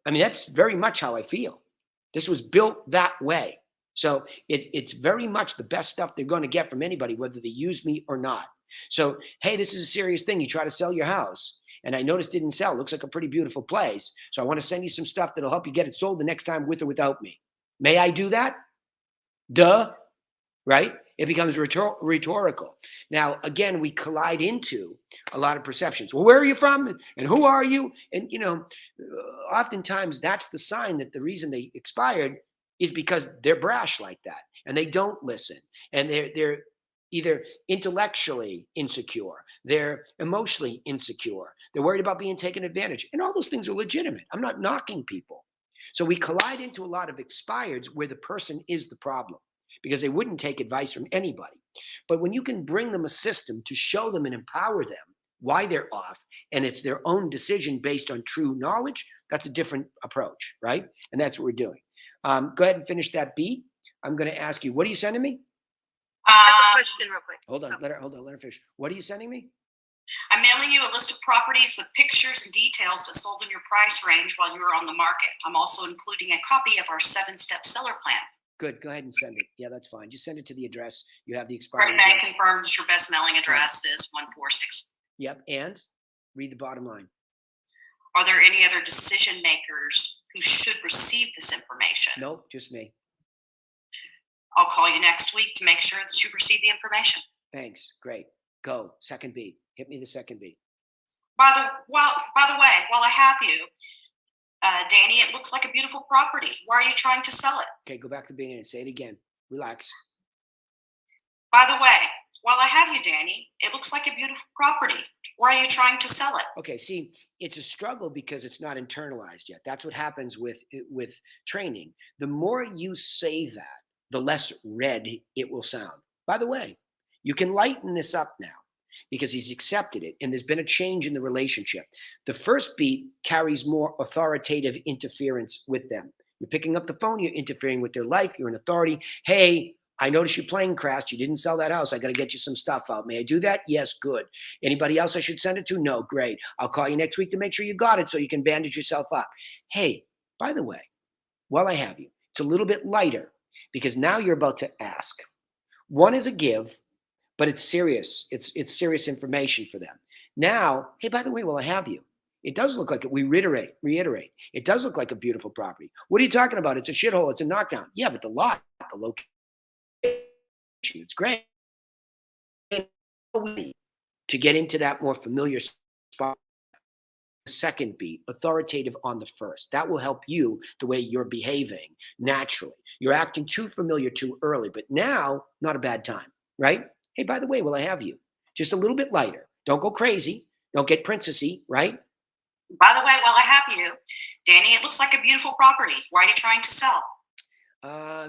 I mean, that's very much how I feel. This was built that way. So it's very much the best stuff they're going to get from anybody, whether they use me or not. So, hey, this is a serious thing. You try to sell your house, and I noticed it didn't sell. It looks like a pretty beautiful place. So I want to send you some stuff that'll help you get it sold the next time with or without me. May I do that? Duh, right? It becomes rhetorical. Now, again, we collide into a lot of perceptions. Well, where are you from? And who are you? And, oftentimes that's the sign that the reason they expired is because they're brash like that and they don't listen. And they're either intellectually insecure, they're emotionally insecure, they're worried about being taken advantage. And all those things are legitimate. I'm not knocking people. So we collide into a lot of expireds where the person is the problem because they wouldn't take advice from anybody. But when you can bring them a system to show them and empower them why they're off, and it's their own decision based on true knowledge, that's a different approach, right? And that's what we're doing. Go ahead and finish that beat. I'm going to ask you, what are you sending me? I have a question real quick. Hold on, let her finish. What are you sending me? I'm mailing you a list of properties with pictures and details that sold in your price range while you were on the market. I'm also including a copy of our 7-step seller plan. Good. Go ahead and send it. Yeah, that's fine. Just send it to the address. You have the expired Great Bank address. confirms your best mailing address is 146. Yep. And read the bottom line. Are there any other decision makers who should receive this information? Nope, just me. I'll call you next week to make sure that you receive the information. Thanks. Great. Go. Second beat. Hit me the second beat. By the way, while I have you, Danny, it looks like a beautiful property. Why are you trying to sell it? Okay, go back to the beginning and say it again. Relax. By the way, while I have you, Danny, it looks like a beautiful property. Why are you trying to sell it? Okay, see, it's a struggle because it's not internalized yet. That's what happens with training. The more you say that, the less red it will sound. By the way, you can lighten this up now because he's accepted it and there's been a change in the relationship. The first beat carries more authoritative interference with them. You're picking up the phone, you're interfering with their life, you're an authority. Hey, I noticed your plane crashed. You didn't sell that house. I got to get you some stuff out. May I do that? Yes, good. Anybody else I should send it to? No, great. I'll call you next week to make sure you got it so you can bandage yourself up. Hey, by the way, while I have you, it's a little bit lighter because now you're about to ask. One is a give, but it's serious. It's serious information for them. Now, hey, by the way, while I have you, it does look like it. We reiterate. It does look like a beautiful property. What are you talking about? It's a shithole. It's a knockdown. Yeah, but the lot, the location, it's great. To get into that more familiar spot. Second beat, authoritative on the first. That will help you the way you're behaving naturally. You're acting too familiar too early, but now, not a bad time, right? Hey, by the way, will I have you? Just a little bit lighter. Don't go crazy. Don't get princessy, right? By the way, while I have you, Danny, it looks like a beautiful property. Why are you trying to sell?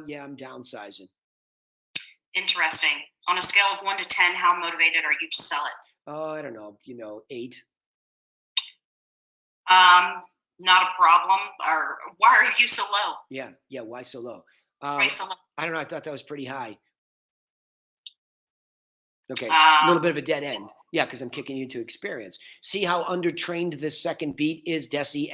Yeah, I'm downsizing. Interesting. On a scale of 1 to 10, how motivated are you to sell it? I don't know, 8. Not a problem. Or why are you so low? Yeah. Why so low? Why so low? I don't know. I thought that was pretty high. Okay, a little bit of a dead end. Yeah, because I'm kicking you to experience. See how undertrained this second beat is, Desi?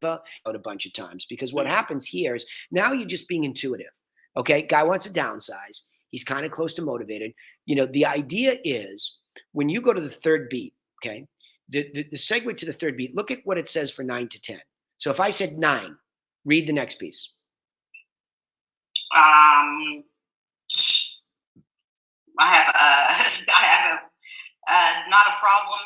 Out a bunch of times because what happens here is now you're just being intuitive. Okay, guy wants to downsize. He's kind of close to motivated. The idea is when you go to the third beat, okay, the segue to the third beat, look at what it says for 9 to 10. So if I said 9, read the next piece. I have a not a problem.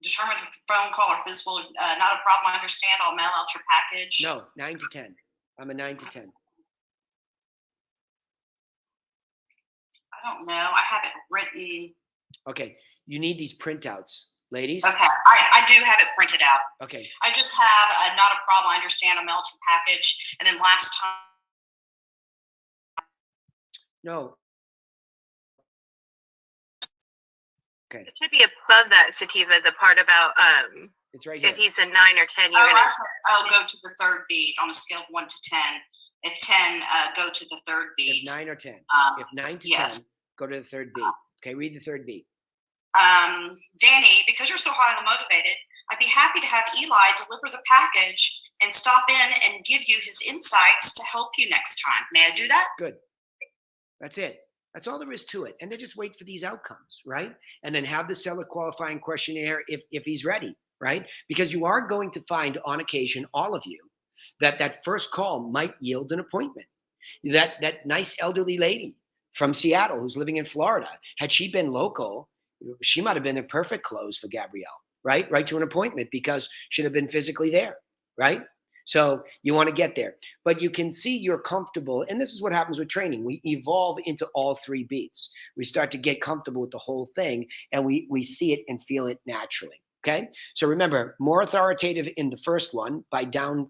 Determined phone call or physical, not a problem. I understand. I'll mail out your package. No, 9 to 10. I'm a 9 to 10. I don't know. I have it written. Okay, you need these printouts, ladies. Okay, I do have it printed out. Okay. I just have a not a problem. I understand. I'll mail out your package. And then last time. No. Okay. It should be above that, Sativa, the part about it's right here. if he's a 9 or 10, you're gonna I'll go to the third beat on a scale of 1 to 10. If 10, go to the third beat. If 9 or 10. If 9 to 10, go to the third beat. Okay, read the third beat. Danny, because you're so highly motivated, I'd be happy to have Eli deliver the package and stop in and give you his insights to help you next time. May I do that? Good. That's it. That's all there is to it. And then just wait for these outcomes, right? And then have the seller qualifying questionnaire if he's ready, right? Because you are going to find on occasion, all of you, that first call might yield an appointment. That nice elderly lady from Seattle who's living in Florida, had she been local, she might have been the perfect close for Gabrielle, right? Right to an appointment because she'd have been physically there, right? So you want to get there, but you can see you're comfortable. And this is what happens with training. We evolve into all 3 beats. We start to get comfortable with the whole thing and we see it and feel it naturally. Okay. So remember, more authoritative in the first one by down,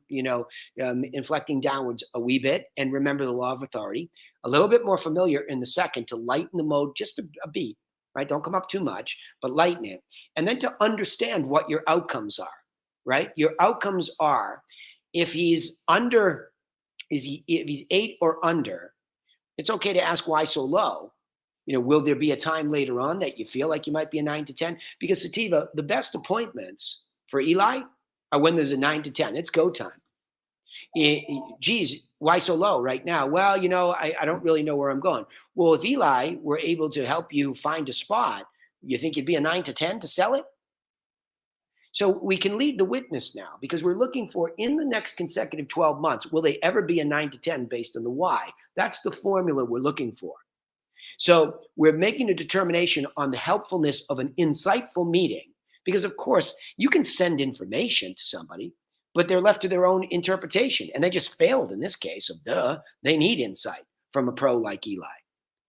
inflecting downwards a wee bit. And remember the law of authority. A little bit more familiar in the second to lighten the mode just a beat, right? Don't come up too much, but lighten it. And then to understand what your outcomes are, right? Your outcomes are, if he's if he's 8 or under, it's okay to ask why so low. Will there be a time later on that you feel like you might be a 9 to 10? Because Sativa, the best appointments for Eli are when there's a 9 to 10. It's go time. Geez, why so low right now? Well, I don't really know where I'm going. Well, if Eli were able to help you find a spot, you think you'd be a 9 to 10 to sell it? So we can lead the witness now, because we're looking for, in the next consecutive 12 months, will they ever be a 9 to 10 based on the why? That's the formula we're looking for. So we're making a determination on the helpfulness of an insightful meeting, because of course you can send information to somebody, but they're left to their own interpretation, and they just failed in this case of they need insight from a pro like Eli.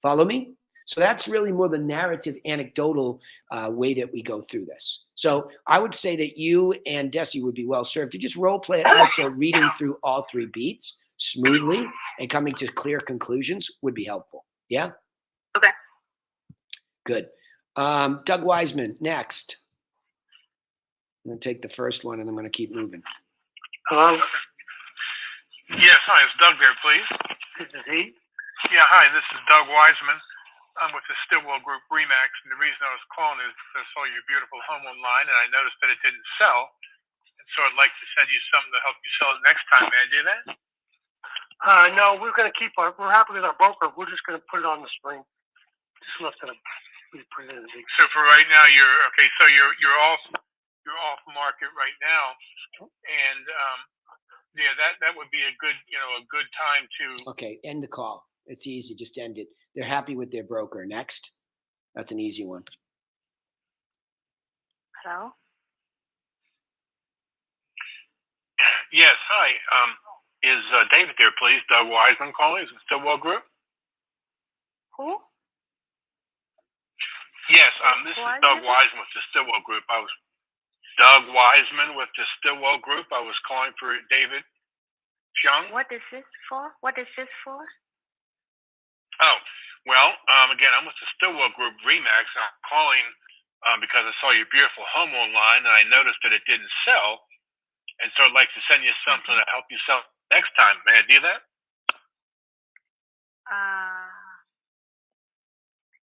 Follow me? So that's really more the narrative, anecdotal way that we go through this. So I would say that you and Desi would be well served to just role play it out. So reading through all 3 beats smoothly and coming to clear conclusions would be helpful. Yeah? Okay. Good. Doug Wiseman, next. I'm going to take the first one, and I'm going to keep moving. Hello? Yes, hi, is Doug there, please? This is he. Yeah, hi, this is Doug Wiseman. I'm with the Stillwell Group Remax, and the reason I was calling is I saw your beautiful home online, and I noticed that it didn't sell, and so I'd like to send you something to help you sell it next time. May I do that? No, we're going to we're happy with our broker. We're just going to put it on the screen. Just left it. We put it in the big. So for right now, so you're off market right now, and yeah, that would be a good time to. Okay, end the call. It's easy. Just end it. They're happy with their broker. Next. That's an easy one. Hello? Yes, hi. Is David there, please? Doug Wiseman calling. Is it Stillwell Group? Who? Yes, this is Doug Wiseman with the Stillwell Group. Doug Wiseman with the Stillwell Group. I was calling for David Chung. What is this for? Oh, well, again, I'm with the Stillwell Group Remax, and I'm calling because I saw your beautiful home online, and I noticed that it didn't sell, and so I'd like to send you something to help you sell next time. May I do that?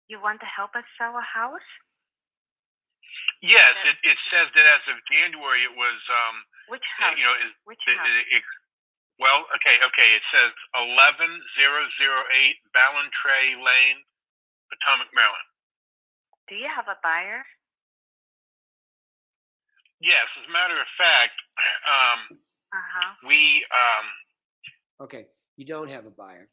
You want to help us sell a house? Yes, it says that as of January it was. Which house? Which house? Well, okay. It says 11008 Ballantrae Lane, Potomac, Maryland. Do you have a buyer? Yes, as a matter of fact, we. Okay, you don't have a buyer.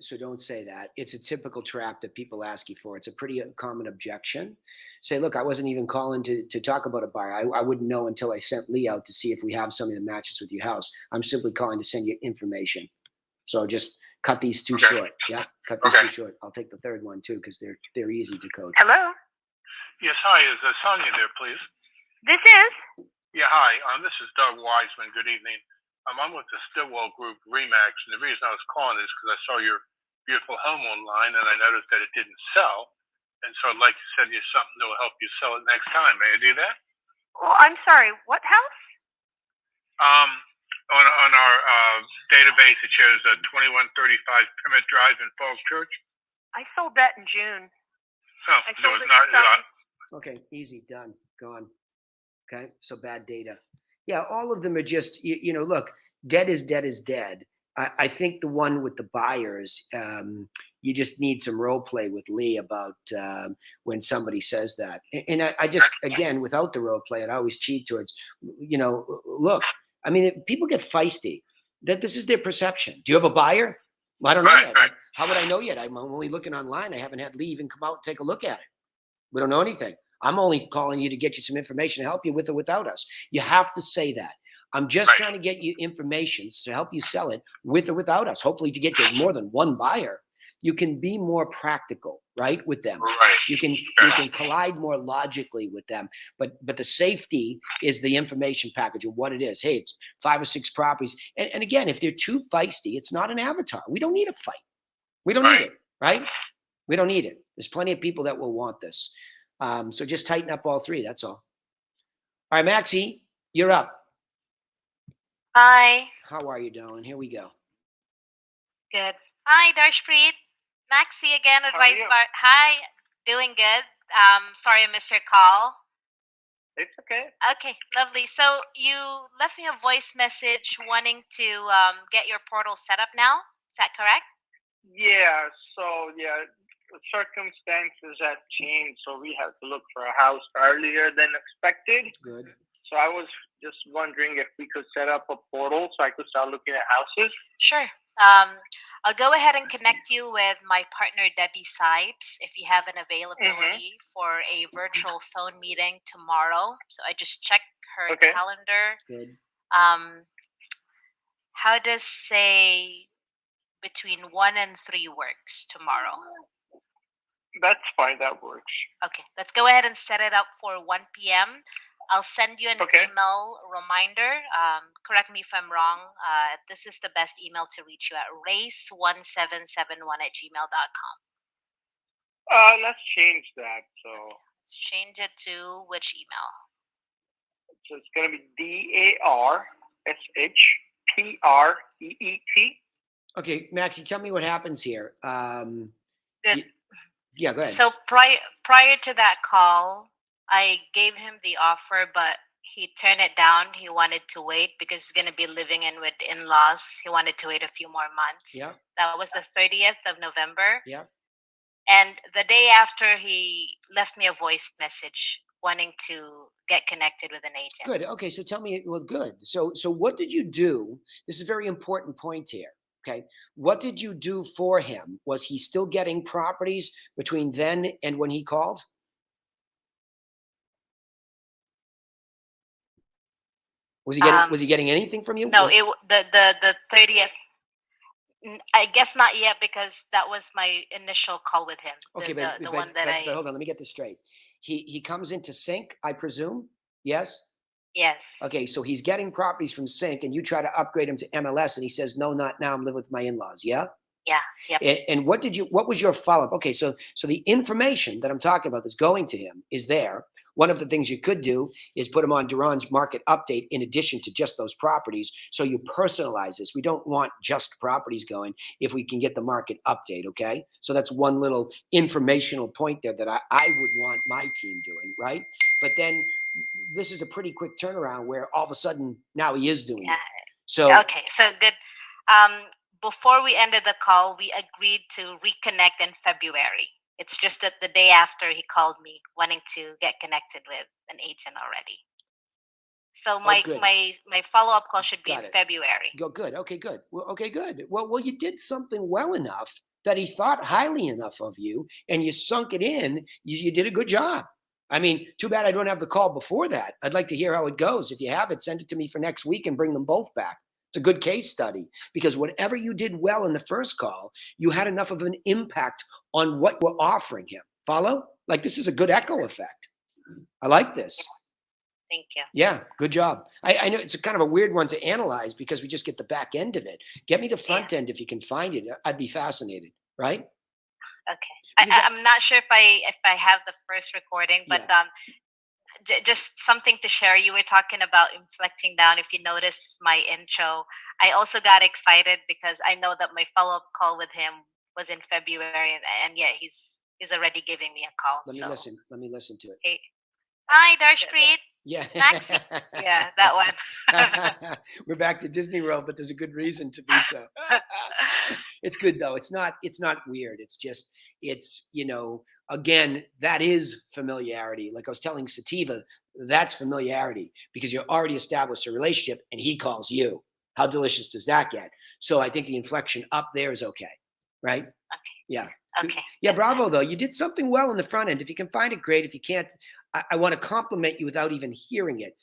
So don't say that. It's a typical trap that people ask you for. It's a pretty common objection. Say, look, I wasn't even calling to talk about a buyer. I wouldn't know until I sent Lee out to see if we have something that matches with your house. I'm simply calling to send you information. So just cut these 2 short. Yeah, cut these 2 short. I'll take the third one too, because they're easy to code. Hello? Yes, hi. Is Sonia there, please? This is? Yeah, hi. This is Doug Wiseman. Good evening. I'm with the Stillwell Group Remax, and the reason I was calling is because I saw your beautiful home online, and I noticed that it didn't sell, and so I'd like to send you something that will help you sell it next time. May I do that? Well, I'm sorry. What house? On our database, it shows 2135 Primet Drive in Falls Church. I sold that in June. Oh, I so sold it's it not. Okay, easy, done, gone. Okay, so bad data. Yeah, all of them are just, look, dead is dead is dead. I think the one with the buyers, you just need some role play with Lee about when somebody says that. And I just, again, without the role play, I'd always cheat towards, look, I mean, people get feisty. That this is their perception. Do you have a buyer? Well, I don't know yet. How would I know yet? I'm only looking online. I haven't had Lee even come out and take a look at it. We don't know anything. I'm only calling you to get you some information to help you with or without us. You have to say that. I'm just trying to get you information to help you sell it with or without us. Hopefully to get you more than one buyer. You can be more practical, right, with them. Right. You can collide more logically with them. But the safety is the information package of what it is. Hey, it's 5 or 6 properties. And again, if they're too feisty, it's not an avatar. We don't need a fight. We don't need it, right? We don't need it. There's plenty of people that will want this. So just tighten up all 3. That's all. All right, Maxie, you're up. Hi. How are you, darling? Here we go. Good. Hi, Darshpreet. Maxie again, How are Advice you? Bar. Hi, doing good. Sorry I missed your call. It's okay. Okay, lovely. So you left me a voice message wanting to get your portal set up now. Is that correct? Yeah, so yeah, the circumstances have changed, so we have to look for a house earlier than expected. Good. So I was just wondering if we could set up a portal so I could start looking at houses. Sure. I'll go ahead and connect you with my partner Debbie Sipes if you have an availability for a virtual phone meeting tomorrow. So I just checked her Okay. calendar. Good. How does say between 1 and 3 works tomorrow? That's fine, that works. Okay, let's go ahead and set it up for 1 p.m. I'll send you an email reminder. Correct me if I'm wrong. This is the best email to reach you at race1771@gmail.com. Let's change that. So let's change it to which email? So it's going to be DARSHPREET. Okay, Maxie, tell me what happens here. Good. Yeah, go ahead. So prior to that call, I gave him the offer, but he turned it down. He wanted to wait because he's going to be living in with in-laws. He wanted to wait a few more months. Yeah. That was the 30th of November. Yeah. And the day after, he left me a voice message wanting to get connected with an agent. Good. Okay, so tell me, well, good. So what did you do? This is a very important point here. Okay. What did you do for him? Was he still getting properties between then and when he called? Was he getting anything from you? No, the 30th. I guess not yet because that was my initial call with him. Okay, but hold on, let me get this straight. He comes into Sync, I presume? Yes? Yes. Okay, so he's getting properties from Sync and you try to upgrade him to MLS and he says, no, not now, I'm living with my in-laws, yeah? Yeah. Yep. And what was your follow-up? Okay, so the information that I'm talking about that's going to him is there. One of the things you could do is put him on Duran's market update in addition to just those properties. So you personalize this. We don't want just properties going if we can get the market update, okay? So that's one little informational point there that I would want my team doing, right? But then this is a pretty quick turnaround where all of a sudden now he is doing it. So okay, so good. Before we ended the call, we agreed to reconnect in February. It's just that the day after he called me wanting to get connected with an agent already. So my follow-up call should be in February. Good. Okay, good. Well, okay, good. Well, you did something well enough that he thought highly enough of you and you sunk it in. You did a good job. I mean, too bad I don't have the call before that. I'd like to hear how it goes. If you have it, send it to me for next week and bring them both back. It's a good case study because whatever you did well in the first call, you had enough of an impact on what we're offering him. Follow? Like this is a good echo effect. I like this. Thank you. Yeah, good job. I know it's a kind of a weird one to analyze because we just get the back end of it. Get me the front end if you can find it. I'd be fascinated, right? Okay. I'm not sure if I have the first recording, but just something to share. You were talking about inflecting down. If you notice my intro, I also got excited because I know that my follow-up call with him was in February, and yet he's already giving me a call. Let me listen to it. Hey. Hi, Dark Street. Yeah. Maxie. Yeah, that one. We're back to Disney World, but there's a good reason to be so. It's good though. It's not weird. It's just, again, that is familiarity. Like I was telling Sativa, that's familiarity because you already established a relationship and he calls you. How delicious does that get? So I think the inflection up there is okay. Right? Okay. Yeah. Okay. Yeah. Bravo though. You did something well in the front end. If you can find it, great. If you can't, I want to compliment you without even hearing it.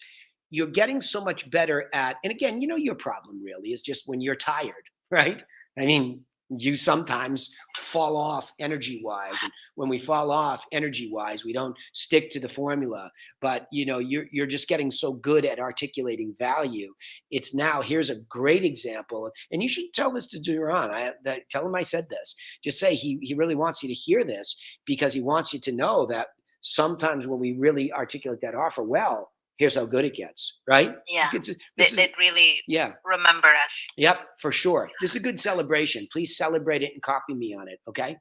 You're getting so much better at, and again, your problem really is just when you're tired, right? I mean, you sometimes fall off energy-wise. And when we fall off energy-wise, we don't stick to the formula. But, you're just getting so good at articulating value. It's now, here's a great example. And you should tell this to Duran. Tell him I said this. Just say he really wants you to hear this because he wants you to know that sometimes when we really articulate that offer well, here's how good it gets, right? Yeah. This They'd really yeah. remember us. Yep, for sure. This is a good celebration. Please celebrate it and copy me on it, okay?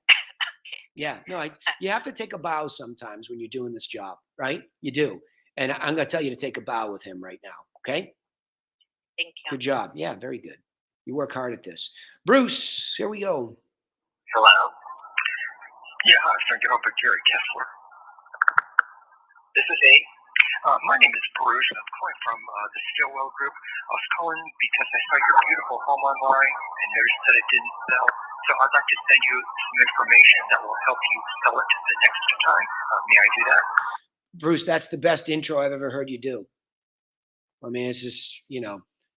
Yeah, no, you have to take a bow sometimes when you're doing this job, right? You do. And I'm going to tell you to take a bow with him right now, okay? Thank you. Good job. Yeah, very good. You work hard at this. Bruce, here we go. Hello? Yeah, I was trying to get over to Gary Kessler. This is he. My name is Bruce. I'm calling from the Stillwell Group. I was calling because I saw your beautiful home online and noticed that it didn't sell. So I'd like to send you some information that will help you sell it the next time. May I do that? Bruce, that's the best intro I've ever heard you do. I mean, it's just,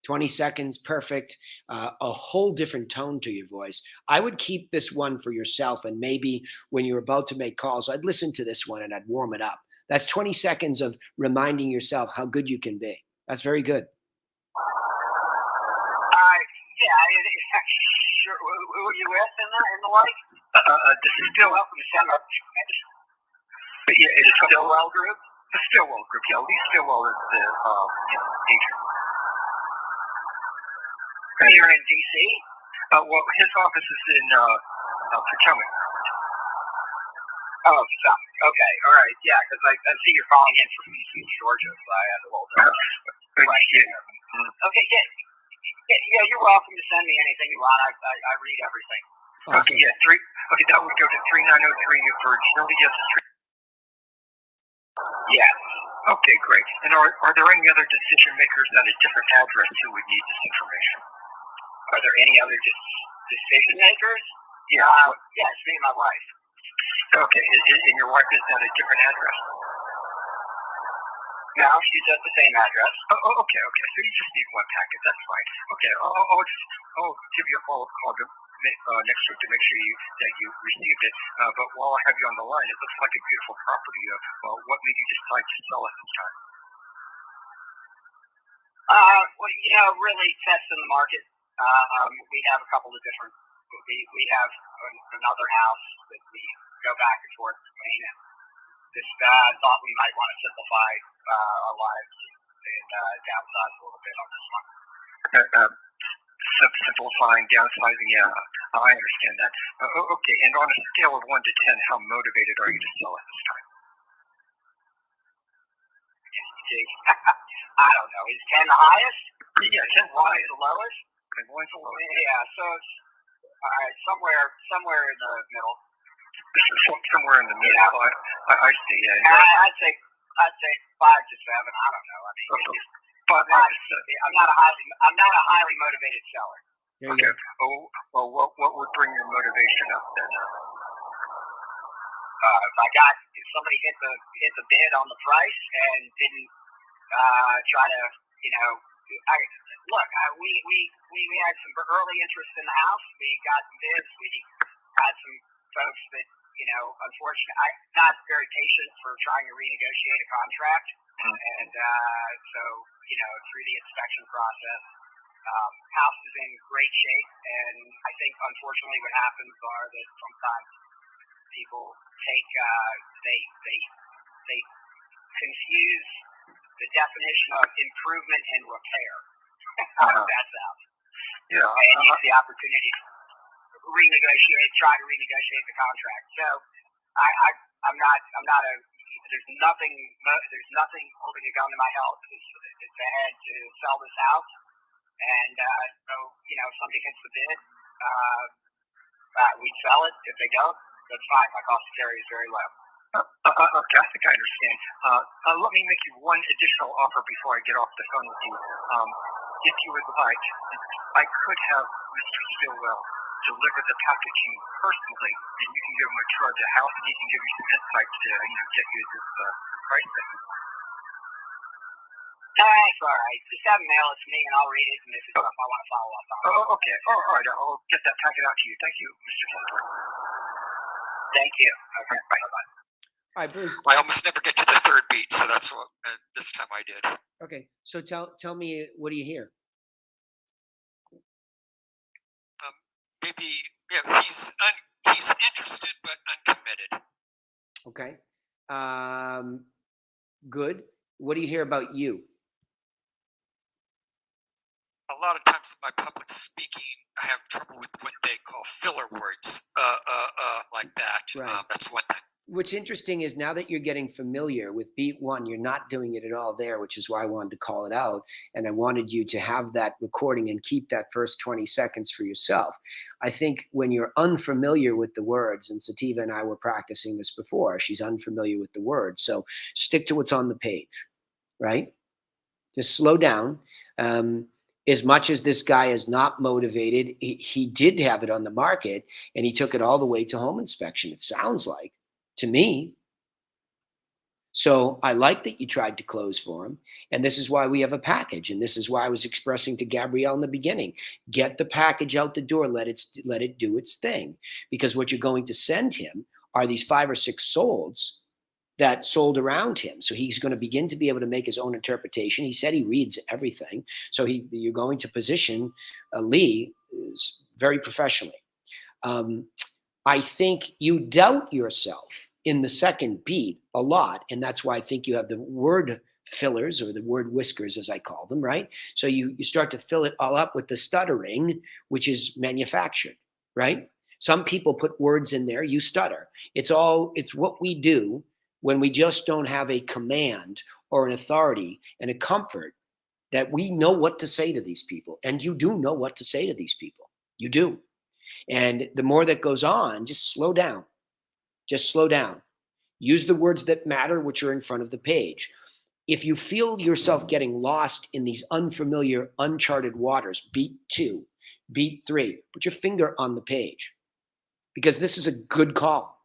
20 seconds, perfect, a whole different tone to your voice. I would keep this one for yourself, and maybe when you're about to make calls, I'd listen to this one and I'd warm it up. That's 20 seconds of reminding yourself how good you can be. That's very good. Sure. Who are you with in the like? This is Stillwell from the Center. Yeah, it is Stillwell Group? The Stillwell Group, yeah. Lee Stillwell is the agent. You're in D.C.? Well, his office is in Potomac. Oh, Potomac. Okay, all right. Yeah, because I see you're calling in from Georgia, so I had to hold on. Okay, yeah, you're welcome to send me anything you want. I read everything. Awesome. Okay, yeah, okay, that would go to 3903 Virginia Street. Yeah. Okay, great. And are there any other decision makers at a different address who would need this information? Are there any other decision makers? Yeah. Yeah, it's me and my wife. Okay, and your wife is at a different address? No, she's at the same address. Okay. So you just need one packet. That's fine. Okay, I'll give you a follow-up call next week to make sure that you received it. But while I have you on the line, it looks like a beautiful property. What made you decide to sell it this time? Well, really testing the market. We have a couple of different. We have another house that we go back and forth between, and just thought we might want to simplify our lives and downsize a little bit on this one. Simplifying, downsizing, yeah, I understand that. Okay, and on a scale of 1 to 10, how motivated are you to sell it this time? I don't know. Is 10 the highest? Yeah, 10 the lowest. And 1's the lowest. Yeah, so it's somewhere in the middle. Somewhere in the middle. Yeah. I see. Yeah. I'd say 5 to 7. I don't know. I mean, I'm not a highly motivated seller. Okay. Well, what would bring your motivation up then? If somebody hit the bid on the price and didn't try to, we had some early interest in the house. We got some bids. We had some folks that, unfortunately, I'm not very patient for trying to renegotiate a contract. And so, through the inspection process, house is in great shape. And I think, unfortunately, what happens are that sometimes people they confuse the definition of improvement and repair. How does that sound? Yeah. And use the opportunity to try to renegotiate the contract. So I'm not there's nothing holding a gun to my health. It's ahead to sell this house. And so, if somebody hits the bid, we'd sell it. If they don't, that's fine. My cost of carry is very low. Okay, I think I understand. Let me make you one additional offer before I get off the phone with you. If you would like, I could have Mr. Stillwell deliver the package to you personally, and you can give him a tour of the house, and he can give you some insights to get you this price that you want. That's all right. Just have him mail it to me, and I'll read it, and if it's stuff I want to follow up on. Okay. All right. I'll get that packet out to you. Thank you, Mr. Kessler. Thank you. Okay. Bye-bye. All right, Bruce. I almost never get to the third beat, so that's what this time I did. Okay, so tell me, what do you hear? Maybe, yeah, he's interested but uncommitted. Okay, good. What do you hear about you? A lot of times in my public speaking, I have trouble with what they call filler words, like that. Right. That's one thing. What's interesting is now that you're getting familiar with beat one, you're not doing it at all there, which is why I wanted to call it out. And I wanted you to have that recording and keep that first 20 seconds for yourself. I think when you're unfamiliar with the words, and Sativa and I were practicing this before, she's unfamiliar with the words. So stick to what's on the page, right? Just slow down. As much as this guy is not motivated, he did have it on the market and he took it all the way to home inspection, it sounds like, to me. So I like that you tried to close for him. And this is why we have a package. And this is why I was expressing to Gabrielle in the beginning, get the package out the door, let it do its thing. Because what you're going to send him are these 5 or 6 solds that sold around him. So he's going to begin to be able to make his own interpretation. He said he reads everything. So you're going to position Lee very professionally. I think you doubt yourself in the second beat a lot. And that's why I think you have the word fillers, or the word whiskers, as I call them, right? So you start to fill it all up with the stuttering, which is manufactured, right? Some people put words in there, you stutter. It's what we do when we just don't have a command or an authority and a comfort that we know what to say to these people. And you do know what to say to these people. You do. And the more that goes on, just slow down. Just slow down. Use the words that matter, which are in front of the page. If you feel yourself getting lost in these unfamiliar, uncharted waters, beat 2, beat 3, put your finger on the page, because this is a good call.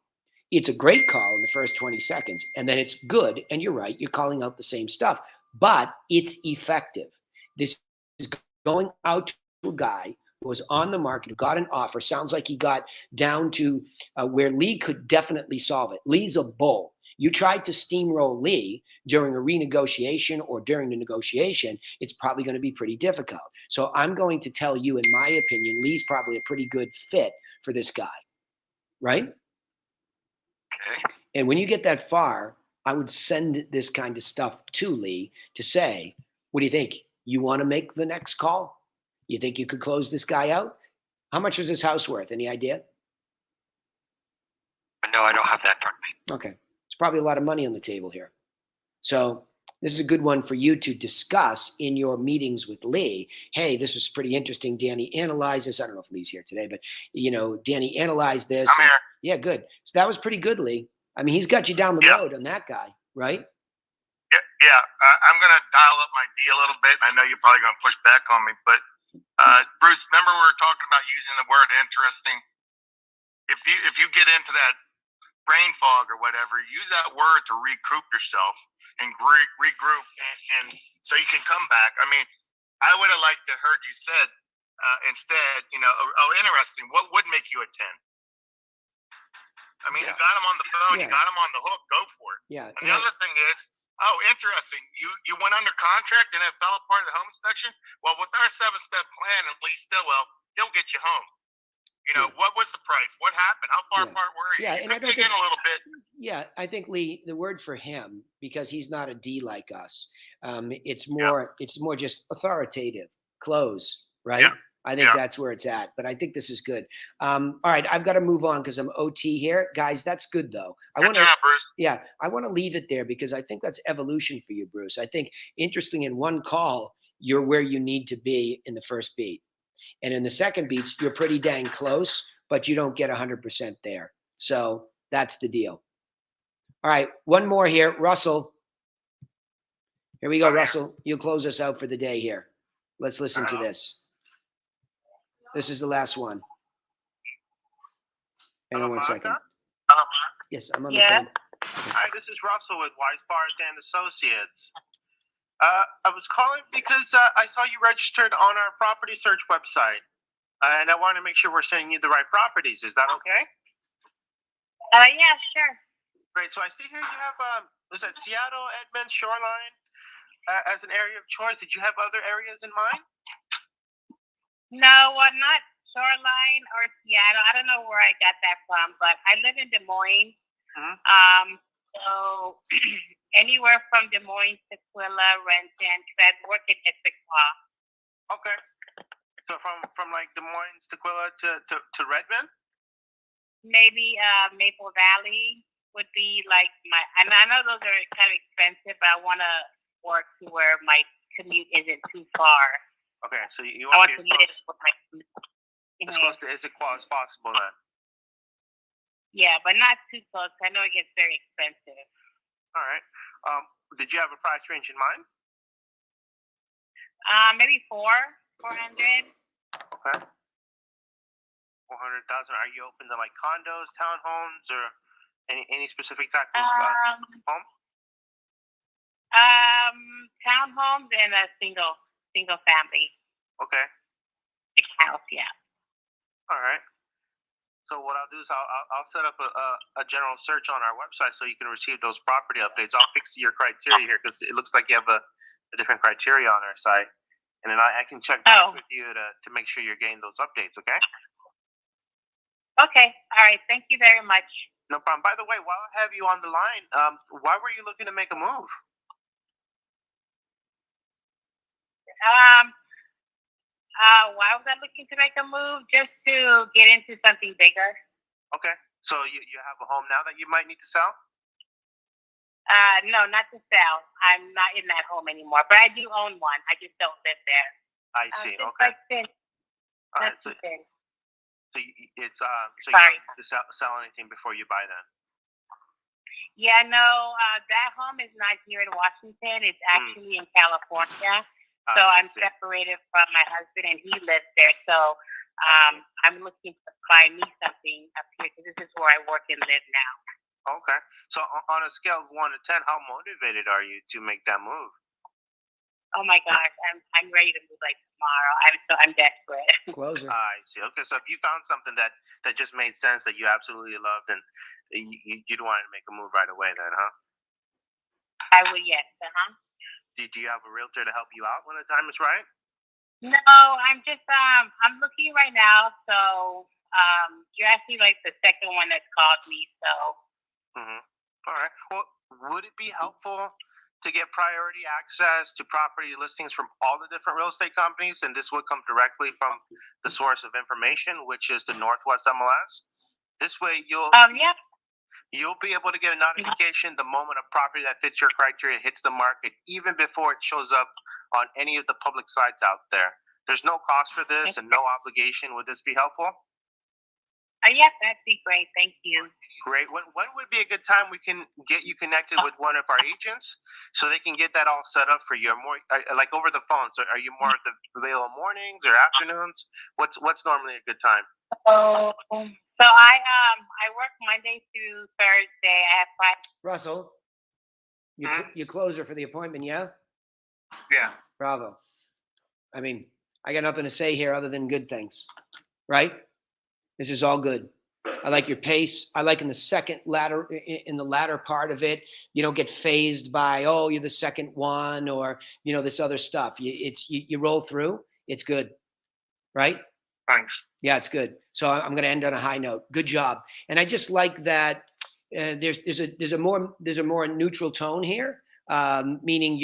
It's a great call in the first 20 seconds, and then it's good, and you're right, you're calling out the same stuff, but it's effective. This is going out to a guy who was on the market, who got an offer. Sounds like he got down to where Lee could definitely solve it. Lee's a bull. You tried to steamroll Lee during a renegotiation or during the negotiation, it's probably going to be pretty difficult. So I'm going to tell you, in my opinion, Lee's probably a pretty good fit for this guy, right? Okay. And when you get that far, I would send this kind of stuff to Lee to say, what do you think? You want to make the next call? You think you could close this guy out? How much is his house worth? Any idea? No, I don't have that in front of me. Okay. It's probably a lot of money on the table here. So this is a good one for you to discuss in your meetings with Lee. Hey, this was pretty interesting. Danny analyzed this. I don't know if Lee's here today, but Danny analyzed this. I'm here. Yeah, good. So that was pretty good, Lee. I mean, he's got you down the road on that guy, right? Yeah. I'm going to dial up my D a little bit. I know you're probably going to push back on me, but Bruce, remember we were talking about using the word interesting? If you get into that brain fog or whatever, use that word to recoup yourself and regroup, and so you can come back. I mean, I would have liked to heard you said instead, interesting. What would make you a 10? I mean, You got him on the phone, you got him on the hook, go for it. Yeah. And the other thing is, interesting. You went under contract and it fell apart at the home inspection. Well, with our 7-step plan, at Lee Stillwell, he'll get you home. What was the price? What happened? How far apart were you? Yeah, You and I could don't dig think, in a little bit. Yeah, I think, Lee, the word for him, because he's not a D like us, it's more just authoritative, close, right? Yeah. I think that's where it's at, but I think this is good. All right, I've got to move on because I'm OT here. Guys, that's good, though. Good job, Bruce. Yeah, I want to leave it there because I think that's evolution for you, Bruce. I think, interesting, in one call, you're where you need to be in the first beat. And in the second beats, you're pretty dang close, but you don't get 100% there. So that's the deal. All right, one more here. Russell. Here we go, Russell. You'll close us out for the day here. Let's listen to this. This is the last one. Hang on one second. Yes, I'm on the phone. Hi, this is Russell with Wise Bars and Associates. I was calling because I saw you registered on our property search website, and I want to make sure we're sending you the right properties. Is that okay? Yeah, sure. Great. So I see here you have was that Seattle, Edmonds, Shoreline as an area of choice. Did you have other areas in mind? No, well, not Shoreline or Seattle. I don't know where I got that from, but I live in Des Moines. Mm-hmm. So Anywhere from Des Moines to Quilla, Renton, because I work in Issaquah. Okay. So from like Des Moines to Quilla to Redmond? Maybe Maple Valley would be like my. I know those are kind of expensive, but I want to work to where my commute isn't too far. Okay, so you I want want to to be live with my commute. as close to Issaquah as possible then. Yeah, but not too close. I know it gets very expensive. All right. Did you have a price range in mind? Maybe 400. Okay. 400,000. Are you open to like condos, townhomes, or any specific type of home? Townhomes and a single family. Okay. House, yeah. All right. So what I'll do is I'll set up a general search on our website so you can receive those property updates. I'll fix your criteria here because it looks like you have a different criteria on our site, and then I can check back with you to make sure you're getting those updates. Okay. Okay. All right. Thank you very much. No problem. By the way, while I have you on the line, why were you looking to make a move? Why was I looking to make a move? Just to get into something bigger. Okay. So you have a home now that you might need to sell? No, not to sell. I'm not in that home anymore, but I do own one. I just don't live there. I see. Okay. All right. So it's so you don't need to sell anything before you buy then? Yeah, no, that home is not here in Washington. It's actually in California. So I'm separated from my husband, and he lives there. So I'm looking to buy me something up here because this is where I work and live now. Okay. So on a scale of 1 to 10, how motivated are you to make that move? Oh my gosh, I'm ready to move like tomorrow. I'm desperate. Closer. I see. Okay, so if you found something that just made sense that you absolutely loved, then you'd want to make a move right away, then, huh? I would, yes. Do you have a realtor to help you out when the time is right? No, I'm just I'm looking right now. So you're actually like the second one that's called me. So. All right. Well, would it be helpful to get priority access to property listings from all the different real estate companies, and this would come directly from the source of information, which is the Northwest MLS? This way, you'll be able to get a notification the moment a property that fits your criteria hits the market, even before it shows up on any of the public sites out there. There's no cost for this and no obligation. Would this be helpful? Yes, that'd be great. Thank you. Great. When would be a good time we can get you connected with one of our agents so they can get that all set up for you? More like over the phone. So are you more available mornings or afternoons? What's normally a good time? So I work Monday through Thursday. I have 5. Russell, you closer for the appointment, yeah? Yeah. Bravo. I mean, I got nothing to say here other than good things, right? This is all good. I like your pace. I like in the latter part of it, you don't get phased by, oh, you're the second one or, this other stuff. You roll through. It's good, right? Thanks. Yeah, it's good. So I'm going to end on a high note. Good job. And I just like that there's a more neutral tone here. Meaning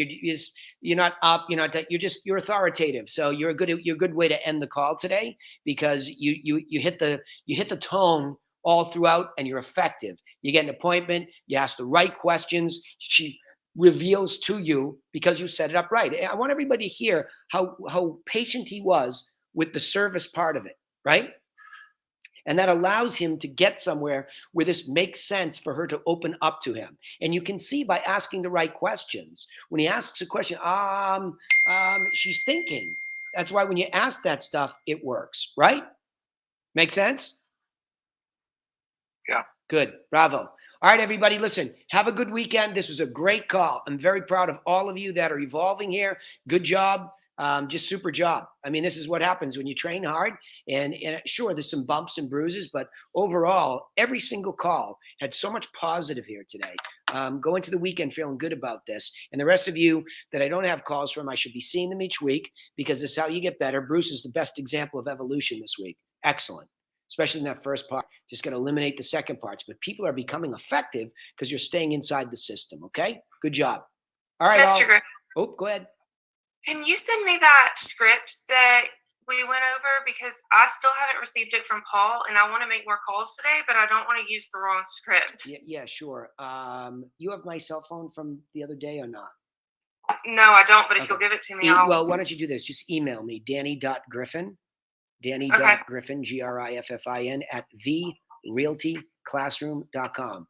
you're not up, you're authoritative. So you're a good way to end the call today because you hit the tone all throughout and you're effective. You get an appointment, you ask the right questions. She reveals to you because you set it up right. I want everybody to hear how patient he was with the service part of it, right? And that allows him to get somewhere where this makes sense for her to open up to him. And you can see by asking the right questions. When he asks a question, she's thinking. That's why when you ask that stuff, it works, right? Make sense? Yeah. Good. Bravo. All right, everybody, listen, have a good weekend. This was a great call. I'm very proud of all of you that are evolving here. Good job. Just super job. I mean, this is what happens when you train hard and sure, there's some bumps and bruises, but overall, every single call had so much positive here today. Go into the weekend feeling good about this. And the rest of you that I don't have calls from, I should be seeing them each week because this is how you get better. Bruce is the best example of evolution this week. Excellent. especially in that first part. Just got to eliminate the second parts. But people are becoming effective because you're staying inside the system. Okay? Good job. All right. Mr. Griffin, Oh, go ahead. can you send me that script that we went over? Because I still haven't received it from Paul, and I want to make more calls today, but I don't want to use the wrong script. Yeah, sure. You have my cell phone from the other day or not? No, I don't, but if you'll give it to me, Well, why don't you do this? Just email me, Danny.Griffin, Griffin, Griffin, at therealtyclassroom.com.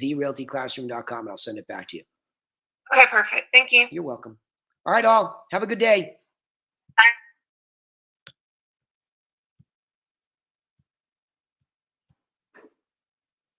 Therealtyclassroom.com, and I'll send it back to you. Okay, perfect. Thank you. You're welcome. All right, all. Have a good day.